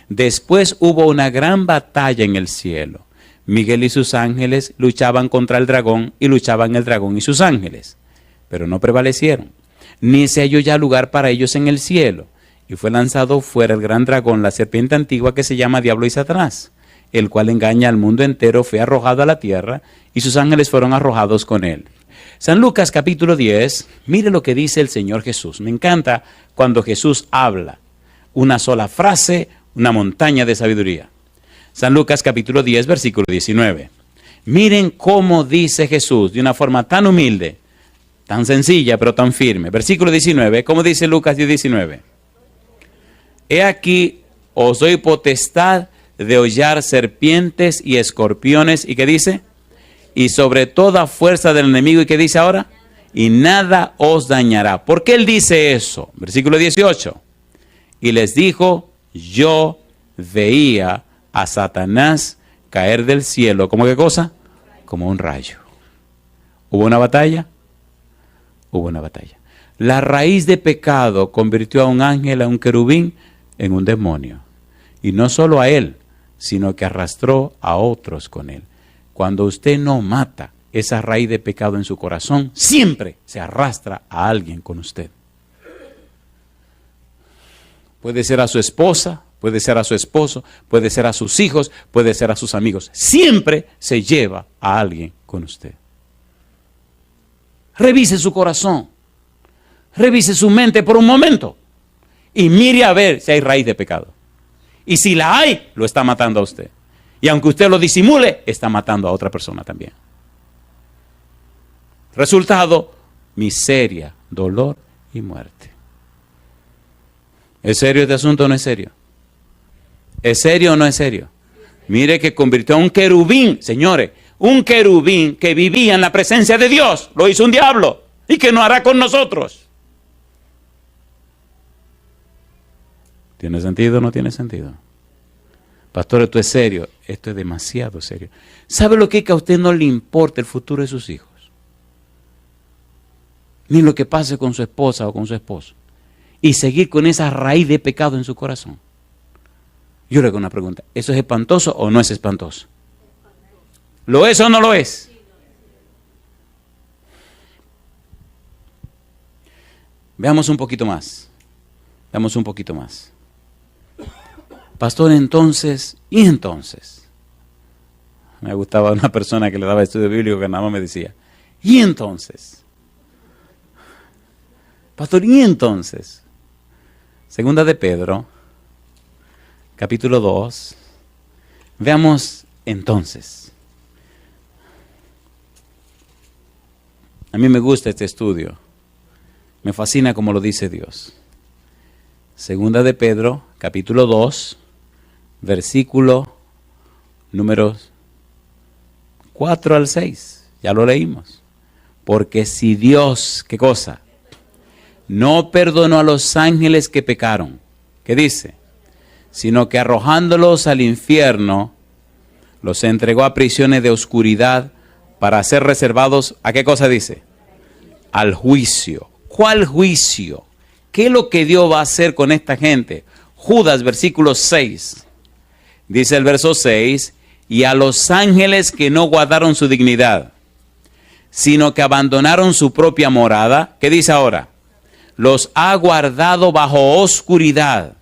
[SPEAKER 1] Después hubo una gran batalla en el cielo. Miguel y sus ángeles luchaban contra el dragón y luchaban el dragón y sus ángeles, pero no prevalecieron, ni se halló ya lugar para ellos en el cielo. Y fue lanzado fuera el gran dragón, la serpiente antigua que se llama Diablo y Satanás, el cual engaña al mundo entero, fue arrojado a la tierra y sus ángeles fueron arrojados con él. San Lucas capítulo 10, mire lo que dice el Señor Jesús. Me encanta cuando Jesús habla, una sola frase, una montaña de sabiduría. San Lucas capítulo 10, versículo 19. Miren cómo dice Jesús de una forma tan humilde, tan sencilla, pero tan firme. Versículo 19, ¿cómo dice Lucas 10, 19? He aquí, os doy potestad de hollar serpientes y escorpiones. ¿Y qué dice? Y sobre toda fuerza del enemigo. ¿Y qué dice ahora? Y nada os dañará. ¿Por qué él dice eso? Versículo 18. Y les dijo, yo veía a Satanás caer del cielo. ¿Cómo qué cosa? Como un rayo. ¿Hubo una batalla? Hubo una batalla. La raíz de pecado convirtió a un ángel, a un querubín, en un demonio. Y no solo a él, sino que arrastró a otros con él. Cuando usted no mata esa raíz de pecado en su corazón, siempre se arrastra a alguien con usted. Puede ser a su esposa, puede ser a su esposo, puede ser a sus hijos, puede ser a sus amigos. Siempre se lleva a alguien con usted. Revise su corazón, revise su mente por un momento y mire a ver si hay raíz de pecado. Y si la hay, lo está matando a usted. Y aunque usted lo disimule, está matando a otra persona también. Resultado, miseria, dolor y muerte. ¿Es serio este asunto o no es serio? ¿Es serio o no es serio? Mire que convirtió a un querubín, señores, un querubín que vivía en la presencia de Dios, lo hizo un diablo. ¿Y qué no hará con nosotros? ¿Tiene sentido o no tiene sentido? Pastor, esto es serio. Esto es demasiado serio. ¿Sabe lo que es que a usted no le importa el futuro de sus hijos? Ni lo que pase con su esposa o con su esposo. Y seguir con esa raíz de pecado en su corazón. Yo le hago una pregunta. ¿Eso es espantoso o no es espantoso? ¿Lo es o no lo es? Veamos un poquito más. Veamos un poquito más. Pastor, entonces, ¿y entonces? Me gustaba una persona que le daba estudio bíblico que nada más me decía, ¿y entonces? Pastor, ¿y entonces? Segunda de Pedro, capítulo 2. Veamos entonces. A mí me gusta este estudio. Me fascina como lo dice Dios. Segunda de Pedro, capítulo 2, versículo números 4 al 6. Ya lo leímos. Porque si Dios, ¿qué cosa? No perdonó a los ángeles que pecaron. ¿Qué dice? Sino que arrojándolos al infierno, los entregó a prisiones de oscuridad para ser reservados, ¿a qué cosa dice? Al juicio. ¿Cuál juicio? ¿Qué es lo que Dios va a hacer con esta gente? Judas, versículo 6. Dice el verso 6, y a los ángeles que no guardaron su dignidad, sino que abandonaron su propia morada, ¿qué dice ahora? Los ha guardado bajo oscuridad,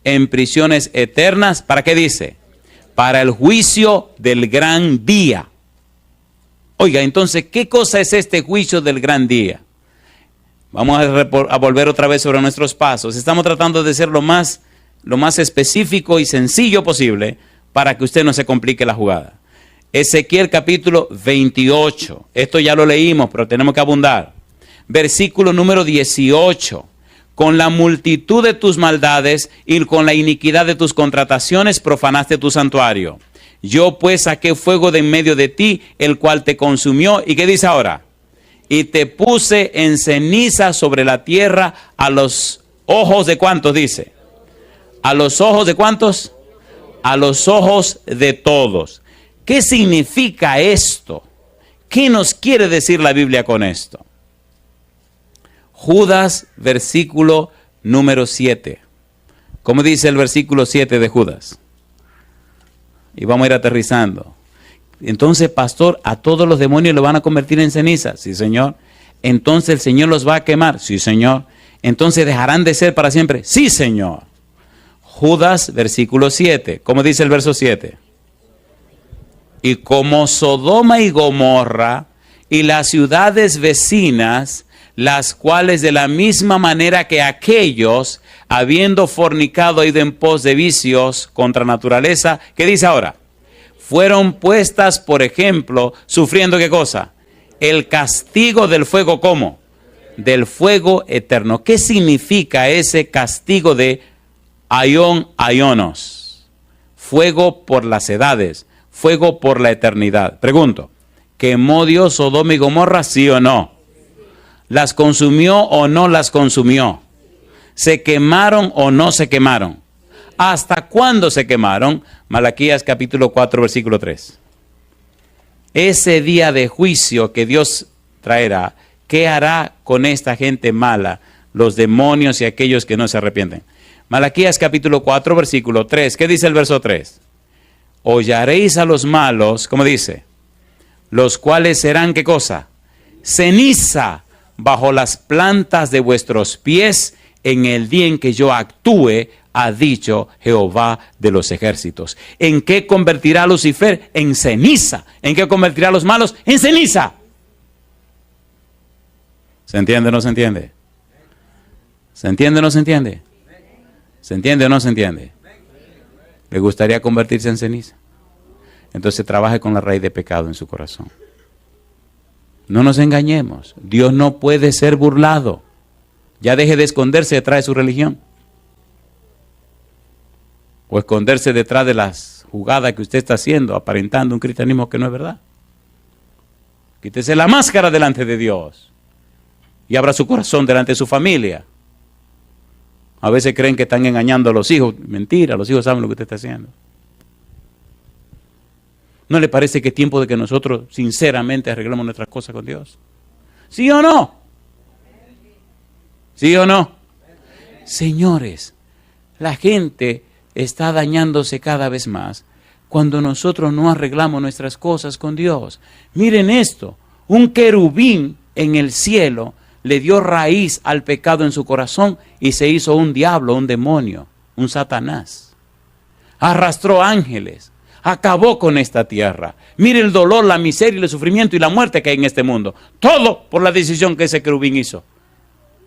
[SPEAKER 1] en prisiones eternas, ¿para qué dice? Para el juicio del gran día. Oiga, entonces, ¿qué cosa es este juicio del gran día? Vamos a volver otra vez sobre nuestros pasos. Estamos tratando de ser lo más específico y sencillo posible para que usted no se complique la jugada. Ezequiel capítulo 28. Esto ya lo leímos, pero tenemos que abundar. Versículo número 18. Con la multitud de tus maldades y con la iniquidad de tus contrataciones profanaste tu santuario. Yo pues saqué fuego de en medio de ti, el cual te consumió. ¿Y qué dice ahora? Y te puse en ceniza sobre la tierra a los ojos de ¿cuántos dice? ¿A los ojos de cuántos? A los ojos de todos. ¿Qué significa esto? ¿Qué nos quiere decir la Biblia con esto? Judas, versículo número 7. ¿Cómo dice el versículo 7 de Judas? Y vamos a ir aterrizando. Entonces, pastor, ¿a todos los demonios lo van a convertir en ceniza? Sí, Señor. Entonces, ¿el Señor los va a quemar? Sí, Señor. Entonces, ¿dejarán de ser para siempre? Sí, Señor. Judas, versículo 7. ¿Cómo dice el verso 7? Y como Sodoma y Gomorra y las ciudades vecinas, las cuales de la misma manera que aquellos, habiendo fornicado, ido en pos de vicios contra naturaleza, ¿qué dice ahora? Fueron puestas, por ejemplo, sufriendo ¿qué cosa? El castigo del fuego, ¿cómo? Del fuego eterno. ¿Qué significa ese castigo de aionos? Fuego por las edades, fuego por la eternidad. Pregunto, ¿quemó Dios Sodoma y Gomorra, sí o no? ¿Las consumió o no las consumió? ¿Se quemaron o no se quemaron? ¿Hasta cuándo se quemaron? Malaquías capítulo 4, versículo 3. Ese día de juicio que Dios traerá, ¿qué hará con esta gente mala, los demonios y aquellos que no se arrepienten? Malaquías capítulo 4, versículo 3. ¿Qué dice el verso 3? Hollaréis a los malos, ¿cómo dice? Los cuales serán, ¿qué cosa? Ceniza bajo las plantas de vuestros pies en el día en que yo actúe, ha dicho Jehová de los ejércitos. ¿En qué convertirá a Lucifer? En ceniza. ¿En qué convertirá a los malos? En ceniza. ¿Se entiende o no se entiende? ¿Se entiende o no se entiende? ¿Se entiende o no se entiende? ¿Le gustaría convertirse en ceniza? Entonces trabaje con la raíz de pecado en su corazón. No nos engañemos. Dios no puede ser burlado. Ya deje de esconderse detrás de su religión. O esconderse detrás de las jugadas que usted está haciendo, aparentando un cristianismo que no es verdad. Quítese la máscara delante de Dios y abra su corazón delante de su familia. A veces creen que están engañando a los hijos. Mentira, los hijos saben lo que usted está haciendo. ¿No le parece que es tiempo de que nosotros sinceramente arreglemos nuestras cosas con Dios? ¿Sí o no? ¿Sí o no? Señores, la gente está dañándose cada vez más cuando nosotros no arreglamos nuestras cosas con Dios. Miren esto, un querubín en el cielo le dio raíz al pecado en su corazón y se hizo un diablo, un demonio, un Satanás. Arrastró ángeles, acabó con esta tierra. Mire el dolor, la miseria, el sufrimiento y la muerte que hay en este mundo. Todo por la decisión que ese querubín hizo.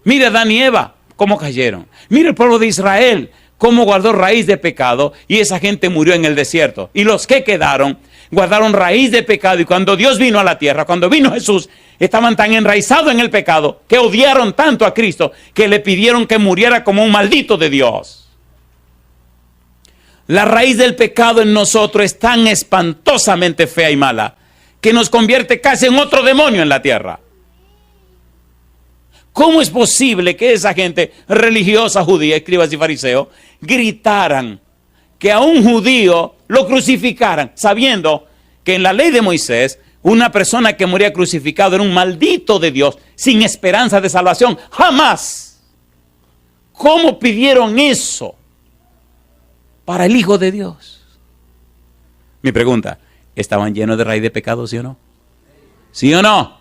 [SPEAKER 1] Mire Adán y Eva, cómo cayeron. Mire el pueblo de Israel, cómo guardó raíz de pecado y esa gente murió en el desierto. Y los que quedaron guardaron raíz de pecado y cuando Dios vino a la tierra, cuando vino Jesús, estaban tan enraizados en el pecado que odiaron tanto a Cristo que le pidieron que muriera como un maldito de Dios. La raíz del pecado en nosotros es tan espantosamente fea y mala que nos convierte casi en otro demonio en la tierra. ¿Cómo es posible que esa gente religiosa judía, escribas y fariseos, gritaran que a un judío lo crucificaran, sabiendo que en la ley de Moisés, una persona que moría crucificado era un maldito de Dios, sin esperanza de salvación? ¡Jamás! ¿Cómo pidieron eso para el Hijo de Dios? Mi pregunta, ¿estaban llenos de raíz de pecado, sí o no? ¿Sí o no?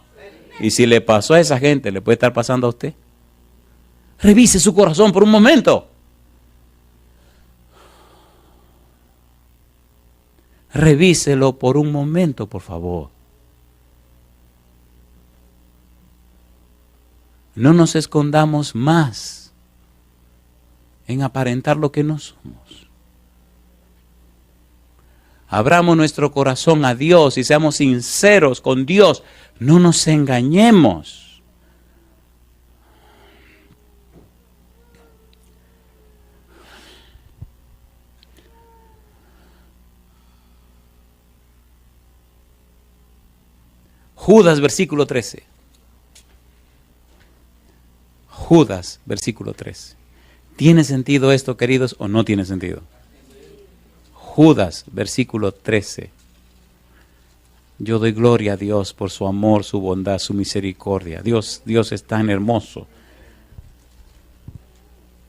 [SPEAKER 1] Y si le pasó a esa gente, ¿le puede estar pasando a usted? Revise su corazón por un momento. Revíselo por un momento, por favor. No nos escondamos más en aparentar lo que no somos. Abramos nuestro corazón a Dios y seamos sinceros con Dios. No nos engañemos. Judas, versículo 13. Judas, versículo 13. ¿Tiene sentido esto, queridos, o no tiene sentido? Judas, versículo 13. Yo doy gloria a Dios por su amor, su bondad, su misericordia. Dios es tan hermoso.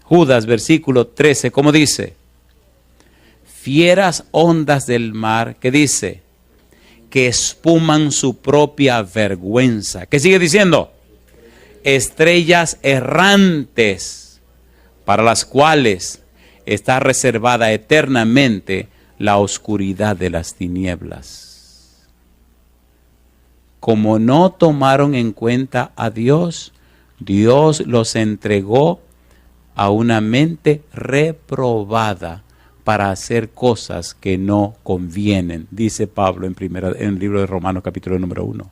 [SPEAKER 1] Judas, versículo 13, ¿cómo dice? Fieras ondas del mar, ¿qué dice? Que espuman su propia vergüenza. ¿Qué sigue diciendo? Estrellas errantes, para las cuales está reservada eternamente la oscuridad de las tinieblas. Como no tomaron en cuenta a Dios, Dios los entregó a una mente reprobada para hacer cosas que no convienen, dice Pablo en el libro de Romanos capítulo número 1.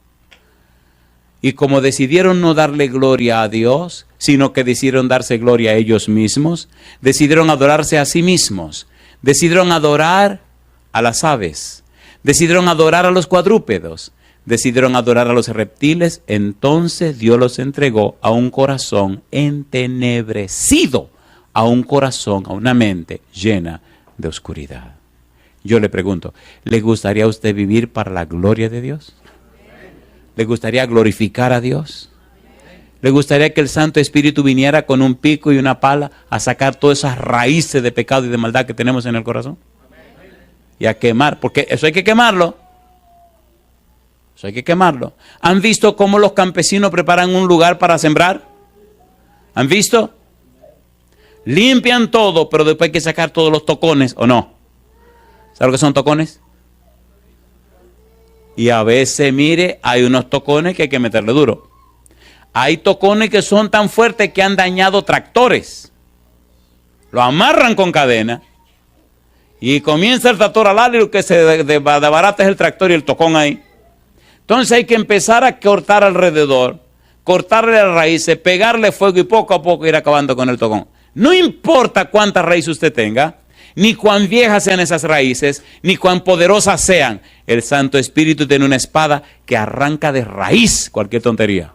[SPEAKER 1] Y como decidieron no darle gloria a Dios, sino que decidieron darse gloria a ellos mismos, decidieron adorarse a sí mismos, decidieron adorar a las aves, decidieron adorar a los cuadrúpedos, decidieron adorar a los reptiles, entonces Dios los entregó a un corazón entenebrecido, a un corazón, a una mente llena de oscuridad. Yo le pregunto, ¿le gustaría a usted vivir para la gloria de Dios? ¿Le gustaría glorificar a Dios? ¿Le gustaría que el Santo Espíritu viniera con un pico y una pala a sacar todas esas raíces de pecado y de maldad que tenemos en el corazón? Y a quemar, porque eso hay que quemarlo. Eso hay que quemarlo. ¿Han visto cómo los campesinos preparan un lugar para sembrar? ¿Han visto? Limpian todo, pero después hay que sacar todos los tocones, ¿o no? ¿Sabe lo que son tocones? Y a veces, mire, hay unos tocones que hay que meterle duro. Hay tocones que son tan fuertes que han dañado tractores. Lo amarran con cadena y comienza el tractor a darle, y lo que se desbarata es el tractor y el tocón ahí. Entonces hay que empezar a cortar alrededor, cortarle las raíces, pegarle fuego y poco a poco ir acabando con el tocón. No importa cuántas raíces usted tenga, ni cuán viejas sean esas raíces, ni cuán poderosas sean. El Santo Espíritu tiene una espada que arranca de raíz cualquier tontería.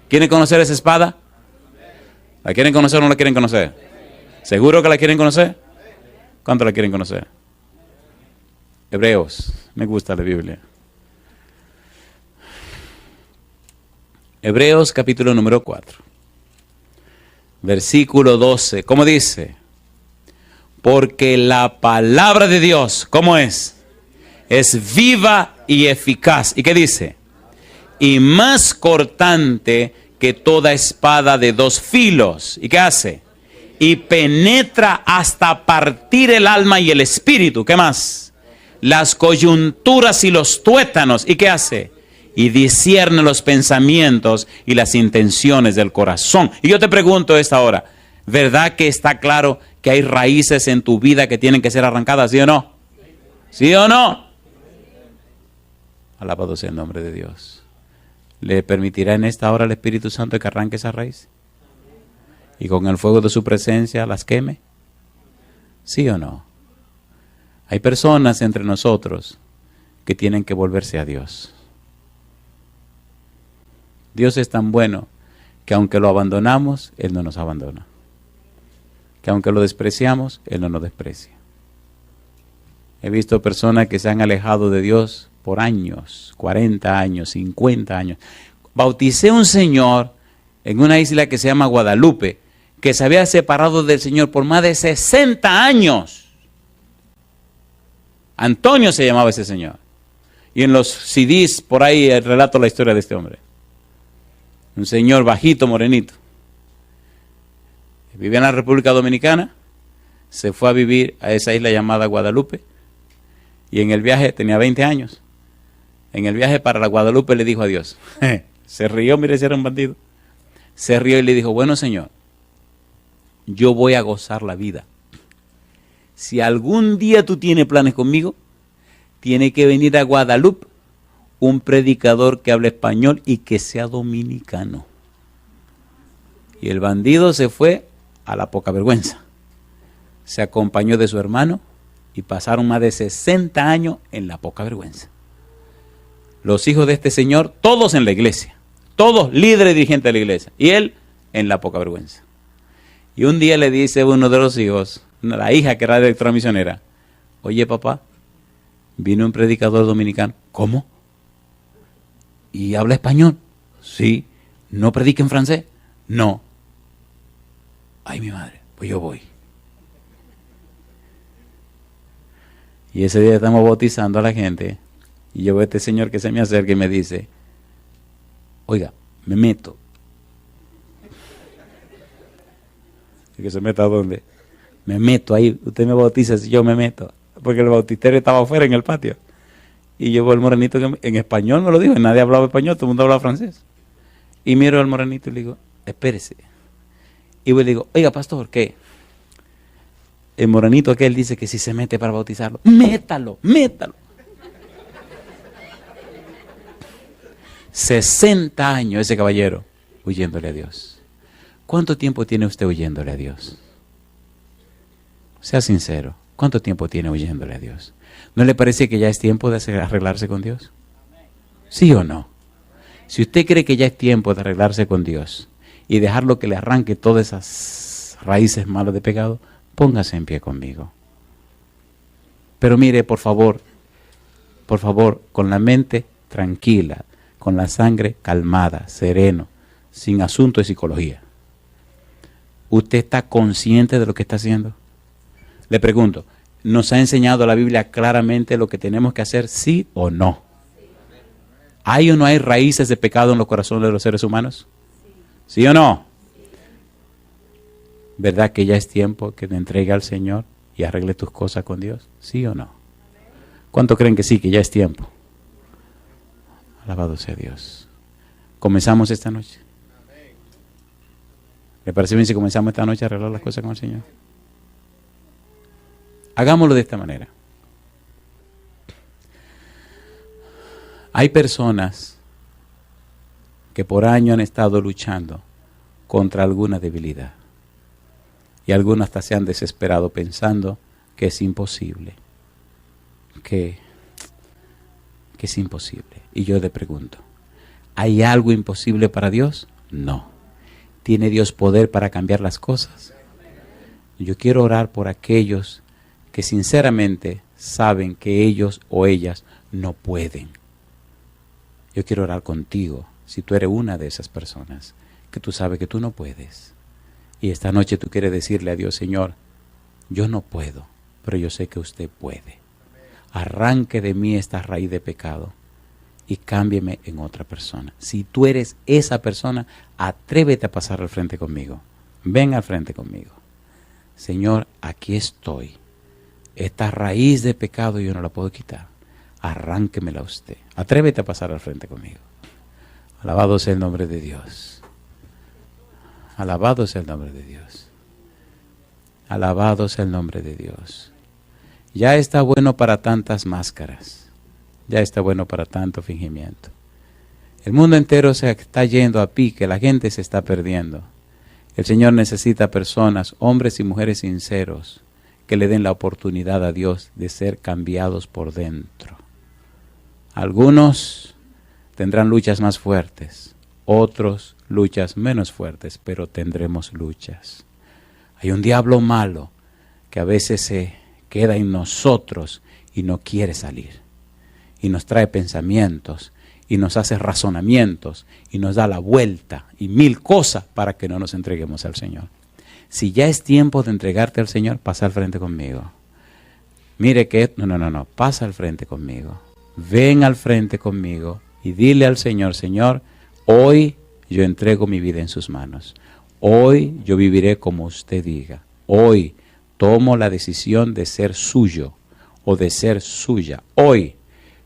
[SPEAKER 1] ¿Quieren conocer esa espada? ¿La quieren conocer o no la quieren conocer? ¿Seguro que la quieren conocer? ¿Cuánto la quieren conocer? Hebreos, me gusta la Biblia. Hebreos capítulo número 4, versículo 12, ¿cómo dice? Porque la palabra de Dios, ¿cómo es? es viva y eficaz. ¿Y qué dice? Y más cortante que toda espada de dos filos. ¿Y qué hace? Y penetra hasta partir el alma y el espíritu. ¿Qué más? Las coyunturas y los tuétanos. ¿Y qué hace? Y discierne los pensamientos y las intenciones del corazón. Y yo te pregunto esta hora, ¿verdad que está claro que hay raíces en tu vida que tienen que ser arrancadas? ¿Sí o no? ¿Sí o no? Alabado sea el nombre de Dios. ¿Le permitirá en esta hora al Espíritu Santo que arranque esa raíz? ¿Y con el fuego de su presencia las queme? ¿Sí o no? Hay personas entre nosotros que tienen que volverse a Dios. Dios es tan bueno que aunque lo abandonamos, Él no nos abandona. Que aunque lo despreciamos, Él no nos desprecia. He visto personas que se han alejado de Dios por años, 40 años, 50 años. Bauticé a un señor en una isla que se llama Guadalupe, que se había separado del Señor por más de 60 años. Antonio se llamaba ese señor. Y en los CDs por ahí relato la historia de este hombre. Un señor bajito, morenito. Vivía en la República Dominicana, se fue a vivir a esa isla llamada Guadalupe, y en el viaje, tenía 20 años, en el viaje para la Guadalupe le dijo a Dios, se rió, mire si era un bandido, se rió y le dijo, bueno Señor, yo voy a gozar la vida. Si algún día tú tienes planes conmigo, tiene que venir a Guadalupe un predicador que hable español y que sea dominicano. Y el bandido se fue a la poca vergüenza. Se acompañó de su hermano y pasaron más de 60 años en la poca vergüenza. Los hijos de este señor, todos en la iglesia, todos líderes y dirigentes de la iglesia, y él en la poca vergüenza. Y un día le dice uno de los hijos, la hija que era directora misionera, oye papá, vino un predicador dominicano. ¿Cómo? ¿Y habla español? Sí. ¿No predica en francés? No. Ay, mi madre, pues yo voy. Y ese día estamos bautizando a la gente, y yo veo a este señor que se me acerca y me dice, oiga, me meto. ¿Y que se meta a dónde? Me meto ahí, usted me bautiza si yo me meto. Porque el bautisterio estaba afuera en el patio. Y yo veo al morenito que en español me lo dijo, nadie hablaba español, todo el mundo hablaba francés. Y miro al morenito y le digo, espérese. Y le digo, oiga pastor, ¿qué? El morenito aquel dice que si se mete para bautizarlo, métalo, métalo. 60 años ese caballero huyéndole a Dios. ¿Cuánto tiempo tiene usted huyéndole a Dios? Sea sincero, ¿cuánto tiempo tiene huyéndole a Dios? ¿No le parece que ya es tiempo de arreglarse con Dios? ¿Sí o no? Si usted cree que ya es tiempo de arreglarse con Dios y dejarlo que le arranque todas esas raíces malas de pecado, póngase en pie conmigo. Pero mire, por favor, con la mente tranquila, con la sangre calmada, sereno, sin asunto de psicología. ¿Usted está consciente de lo que está haciendo? Le pregunto, ¿nos ha enseñado la Biblia claramente lo que tenemos que hacer, sí o no? ¿Hay o no hay raíces de pecado en los corazones de los seres humanos? ¿Sí o no? ¿Verdad que ya es tiempo que te entregue al Señor y arregle tus cosas con Dios? ¿Sí o no? ¿Cuánto creen que sí, que ya es tiempo? Alabado sea Dios. ¿Comenzamos esta noche? ¿Le parece bien si comenzamos esta noche a arreglar las cosas con el Señor? Hagámoslo de esta manera. Hay personas que por años han estado luchando contra alguna debilidad. Y algunos hasta se han desesperado pensando que es imposible. Que es imposible. Y yo le pregunto, ¿hay algo imposible para Dios? No. ¿Tiene Dios poder para cambiar las cosas? Yo quiero orar por aquellos que sinceramente saben que ellos o ellas no pueden. Yo quiero orar contigo, si tú eres una de esas personas, que tú sabes que tú no puedes. Y esta noche tú quieres decirle a Dios, Señor, yo no puedo, pero yo sé que usted puede. arranque de mí esta raíz de pecado y cámbieme en otra persona. Si tú eres esa persona, atrévete a pasar al frente conmigo. Ven al frente conmigo. Señor, aquí estoy. Esta raíz de pecado yo no la puedo quitar. Arránquemela usted. Atrévete a pasar al frente conmigo. Alabado sea el nombre de Dios. Alabado sea el nombre de Dios. Alabado sea el nombre de Dios. Ya está bueno para tantas máscaras. Ya está bueno para tanto fingimiento. El mundo entero se está yendo a pique, la gente se está perdiendo. El Señor necesita personas, hombres y mujeres sinceros, que le den la oportunidad a Dios de ser cambiados por dentro. Algunos tendrán luchas más fuertes, otros luchas menos fuertes, pero tendremos luchas. Hay un diablo malo que a veces se queda en nosotros y no quiere salir. Y nos trae pensamientos, y nos hace razonamientos, y nos da la vuelta, y mil cosas para que no nos entreguemos al Señor. Si ya es tiempo de entregarte al Señor, pasa al frente conmigo. Mire que, no, pasa al frente conmigo. Ven al frente conmigo y dile al Señor, Señor, hoy yo entrego mi vida en sus manos. Hoy yo viviré como usted diga. Hoy tomo la decisión de ser suyo o de ser suya. Hoy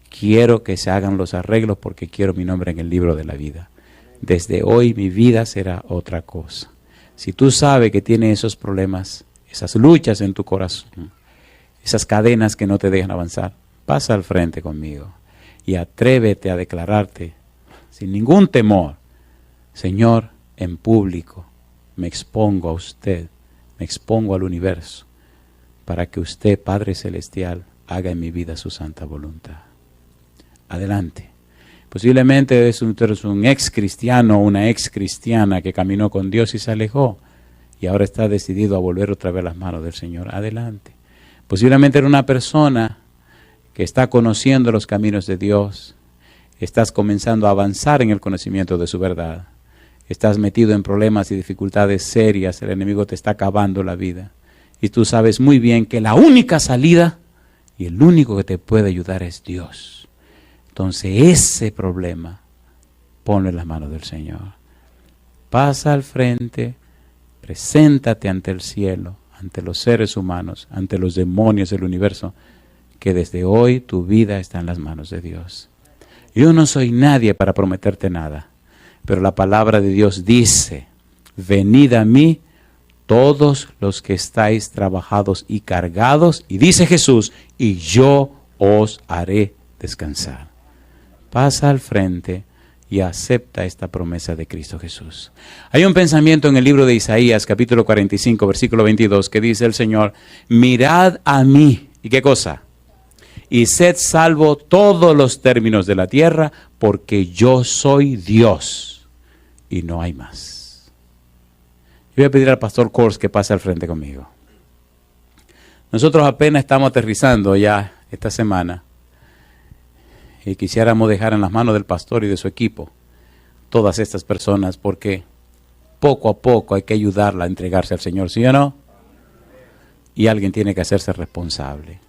[SPEAKER 1] quiero que se hagan los arreglos porque quiero mi nombre en el libro de la vida. Desde hoy mi vida será otra cosa. Si tú sabes que tienes esos problemas, esas luchas en tu corazón, esas cadenas que no te dejan avanzar, pasa al frente conmigo y atrévete a declararte sin ningún temor, Señor, en público, me expongo a usted, me expongo al universo, para que usted, Padre Celestial, haga en mi vida su santa voluntad. Adelante. Posiblemente es un ex cristiano o una ex cristiana que caminó con Dios y se alejó y ahora está decidido a volver otra vez a las manos del Señor. Adelante. Posiblemente era una persona que está conociendo los caminos de Dios. Estás comenzando a avanzar en el conocimiento de su verdad. Estás metido en problemas y dificultades serias. El enemigo te está acabando la vida. Y tú sabes muy bien que la única salida y el único que te puede ayudar es Dios. Entonces ese problema, ponlo en las manos del Señor. Pasa al frente, preséntate ante el cielo, ante los seres humanos, ante los demonios del universo, que desde hoy tu vida está en las manos de Dios. Yo no soy nadie para prometerte nada, pero la palabra de Dios dice, venid a mí todos los que estáis trabajados y cargados, y dice Jesús, y yo os haré descansar. Pasa al frente y acepta esta promesa de Cristo Jesús. Hay un pensamiento en el libro de Isaías, capítulo 45, versículo 22, que dice el Señor, mirad a mí, ¿y qué cosa? Y sed salvo todos los términos de la tierra, porque yo soy Dios y no hay más. Yo voy a pedir al pastor Kors que pase al frente conmigo. Nosotros apenas estamos aterrizando ya esta semana y quisiéramos dejar en las manos del pastor y de su equipo todas estas personas, porque poco a poco hay que ayudarla a entregarse al Señor, ¿sí o no? Y alguien tiene que hacerse responsable.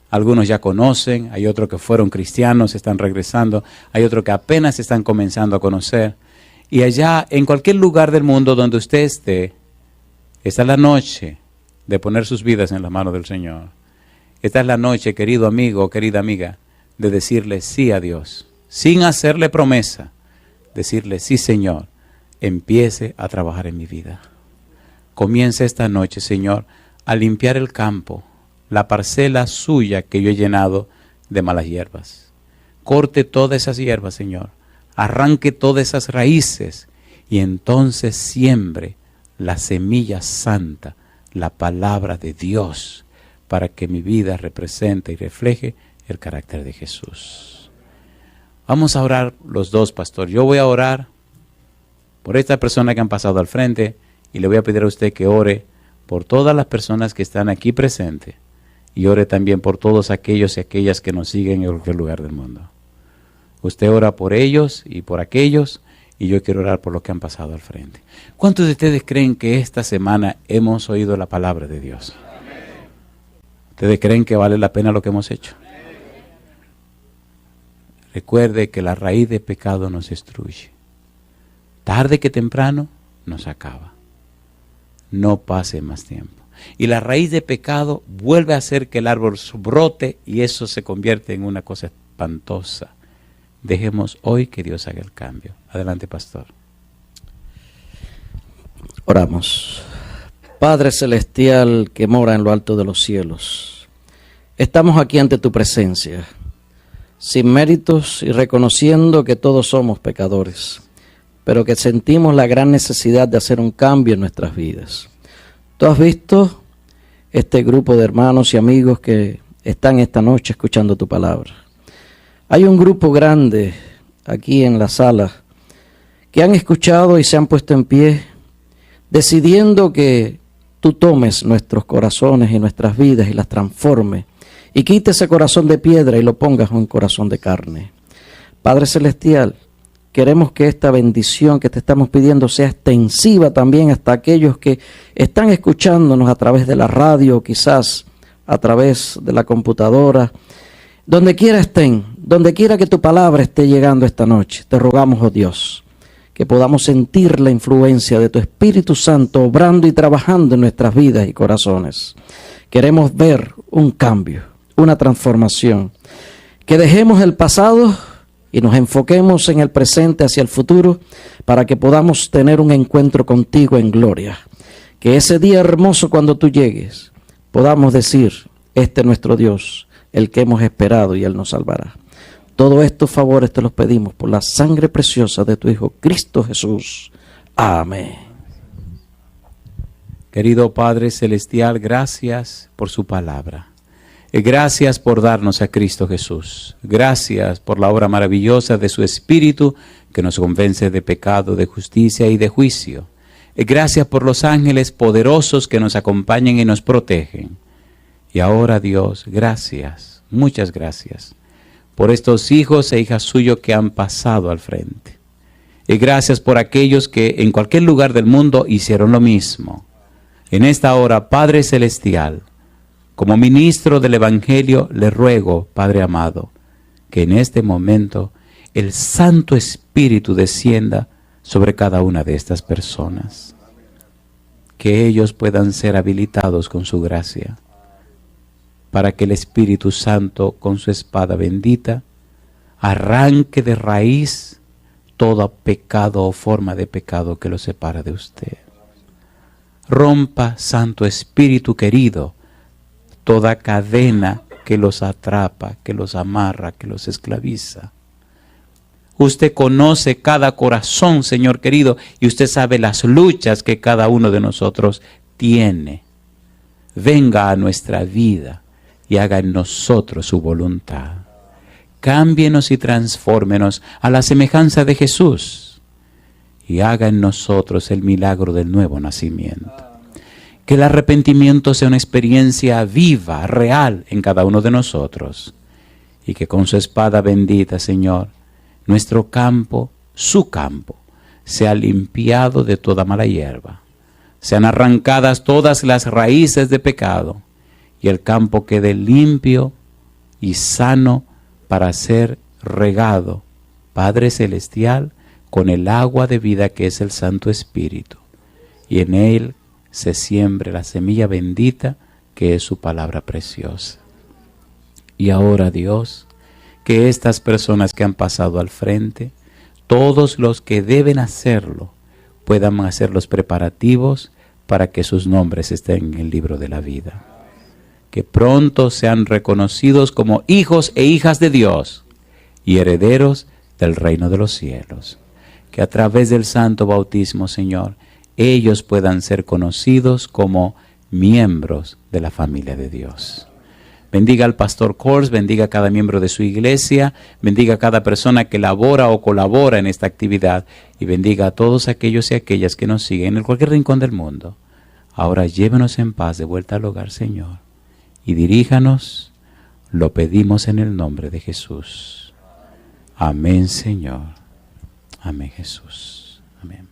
[SPEAKER 1] Algunos ya conocen, hay otros que fueron cristianos, están regresando, hay otros que apenas están comenzando a conocer. Y allá, en cualquier lugar del mundo donde usted esté, esta es la noche de poner sus vidas en las manos del Señor. Esta es la noche, querido amigo, querida amiga, de decirle sí a Dios, sin hacerle promesa, decirle sí, Señor, empiece a trabajar en mi vida. Comience esta noche, Señor, a limpiar el campo, la parcela suya que yo he llenado de malas hierbas. Corte todas esas hierbas, Señor, arranque todas esas raíces y entonces siembre la semilla santa, la palabra de Dios, para que mi vida represente y refleje el carácter de Jesús. Vamos a orar los dos, pastor. Yo voy a orar por esta persona que han pasado al frente y le voy a pedir a usted que ore por todas las personas que están aquí presentes y ore también por todos aquellos y aquellas que nos siguen en cualquier lugar del mundo. Usted ora por ellos y por aquellos y yo quiero orar por los que han pasado al frente. ¿Cuántos de ustedes creen que esta semana hemos oído la palabra de Dios? ¿Ustedes creen que vale la pena lo que hemos hecho? recuerde que la raíz de pecado nos destruye. Tarde que temprano nos acaba. No pase más tiempo. Y la raíz de pecado vuelve a hacer que el árbol brote y eso se convierte en una cosa espantosa. Dejemos hoy que Dios haga el cambio. Adelante, pastor.
[SPEAKER 2] Oramos. Padre celestial que mora en lo alto de los cielos, estamos aquí ante tu presencia, sin méritos y reconociendo que todos somos pecadores, pero que sentimos la gran necesidad de hacer un cambio en nuestras vidas. Tú has visto este grupo de hermanos y amigos que están esta noche escuchando tu palabra. Hay un grupo grande aquí en la sala que han escuchado y se han puesto en pie, decidiendo que tú tomes nuestros corazones y nuestras vidas y las transformes y quites ese corazón de piedra y lo pongas en un corazón de carne. Padre celestial, queremos que esta bendición que te estamos pidiendo sea extensiva también hasta aquellos que están escuchándonos a través de la radio, quizás a través de la computadora, donde quiera estén, donde quiera que tu palabra esté llegando esta noche. Te rogamos, oh Dios, que podamos sentir la influencia de tu Espíritu Santo obrando y trabajando en nuestras vidas y corazones. Queremos ver un cambio, una transformación, que dejemos el pasado y nos enfoquemos en el presente hacia el futuro para que podamos tener un encuentro contigo en gloria. Que ese día hermoso cuando tú llegues podamos decir, este es nuestro Dios, el que hemos esperado y Él nos salvará. Todos estos favores te los pedimos por la sangre preciosa de tu Hijo Cristo Jesús. Amén.
[SPEAKER 1] Querido Padre Celestial, gracias por su palabra. Gracias por darnos a Cristo Jesús. Gracias por la obra maravillosa de su Espíritu que nos convence de pecado, de justicia y de juicio. Gracias por los ángeles poderosos que nos acompañan y nos protegen. Y ahora, Dios, gracias, muchas gracias por estos hijos e hijas suyos que han pasado al frente. Y gracias por aquellos que en cualquier lugar del mundo hicieron lo mismo. En esta hora, Padre Celestial, como ministro del Evangelio, le ruego, Padre amado, que en este momento el Santo Espíritu descienda sobre cada una de estas personas. Que ellos puedan ser habilitados con su gracia, para que el Espíritu Santo, con su espada bendita, arranque de raíz todo pecado o forma de pecado que los separa de usted. Rompa, Santo Espíritu querido, toda cadena que los atrapa, que los amarra, que los esclaviza. Usted conoce cada corazón, Señor querido, y usted sabe las luchas que cada uno de nosotros tiene. Venga a nuestra vida y haga en nosotros su voluntad. Cámbienos y transfórmenos a la semejanza de Jesús y haga en nosotros el milagro del nuevo nacimiento. Que el arrepentimiento sea una experiencia viva, real en cada uno de nosotros y que con su espada bendita, Señor, nuestro campo, su campo, sea limpiado de toda mala hierba. Sean arrancadas todas las raíces de pecado y el campo quede limpio y sano para ser regado, Padre Celestial, con el agua de vida que es el Santo Espíritu. Y en él se siembre la semilla bendita que es su palabra preciosa. Y ahora, Dios, que estas personas que han pasado al frente, todos los que deben hacerlo, puedan hacer los preparativos para que sus nombres estén en el libro de la vida. Que pronto sean reconocidos como hijos e hijas de Dios y herederos del reino de los cielos. Que a través del santo bautismo, Señor, ellos puedan ser conocidos como miembros de la familia de Dios. Bendiga al pastor Kors, bendiga a cada miembro de su iglesia, bendiga a cada persona que labora o colabora en esta actividad y bendiga a todos aquellos y aquellas que nos siguen en cualquier rincón del mundo. Ahora llévenos en paz de vuelta al hogar, Señor, y diríjanos, lo pedimos en el nombre de Jesús. Amén, Señor. Amén, Jesús. Amén.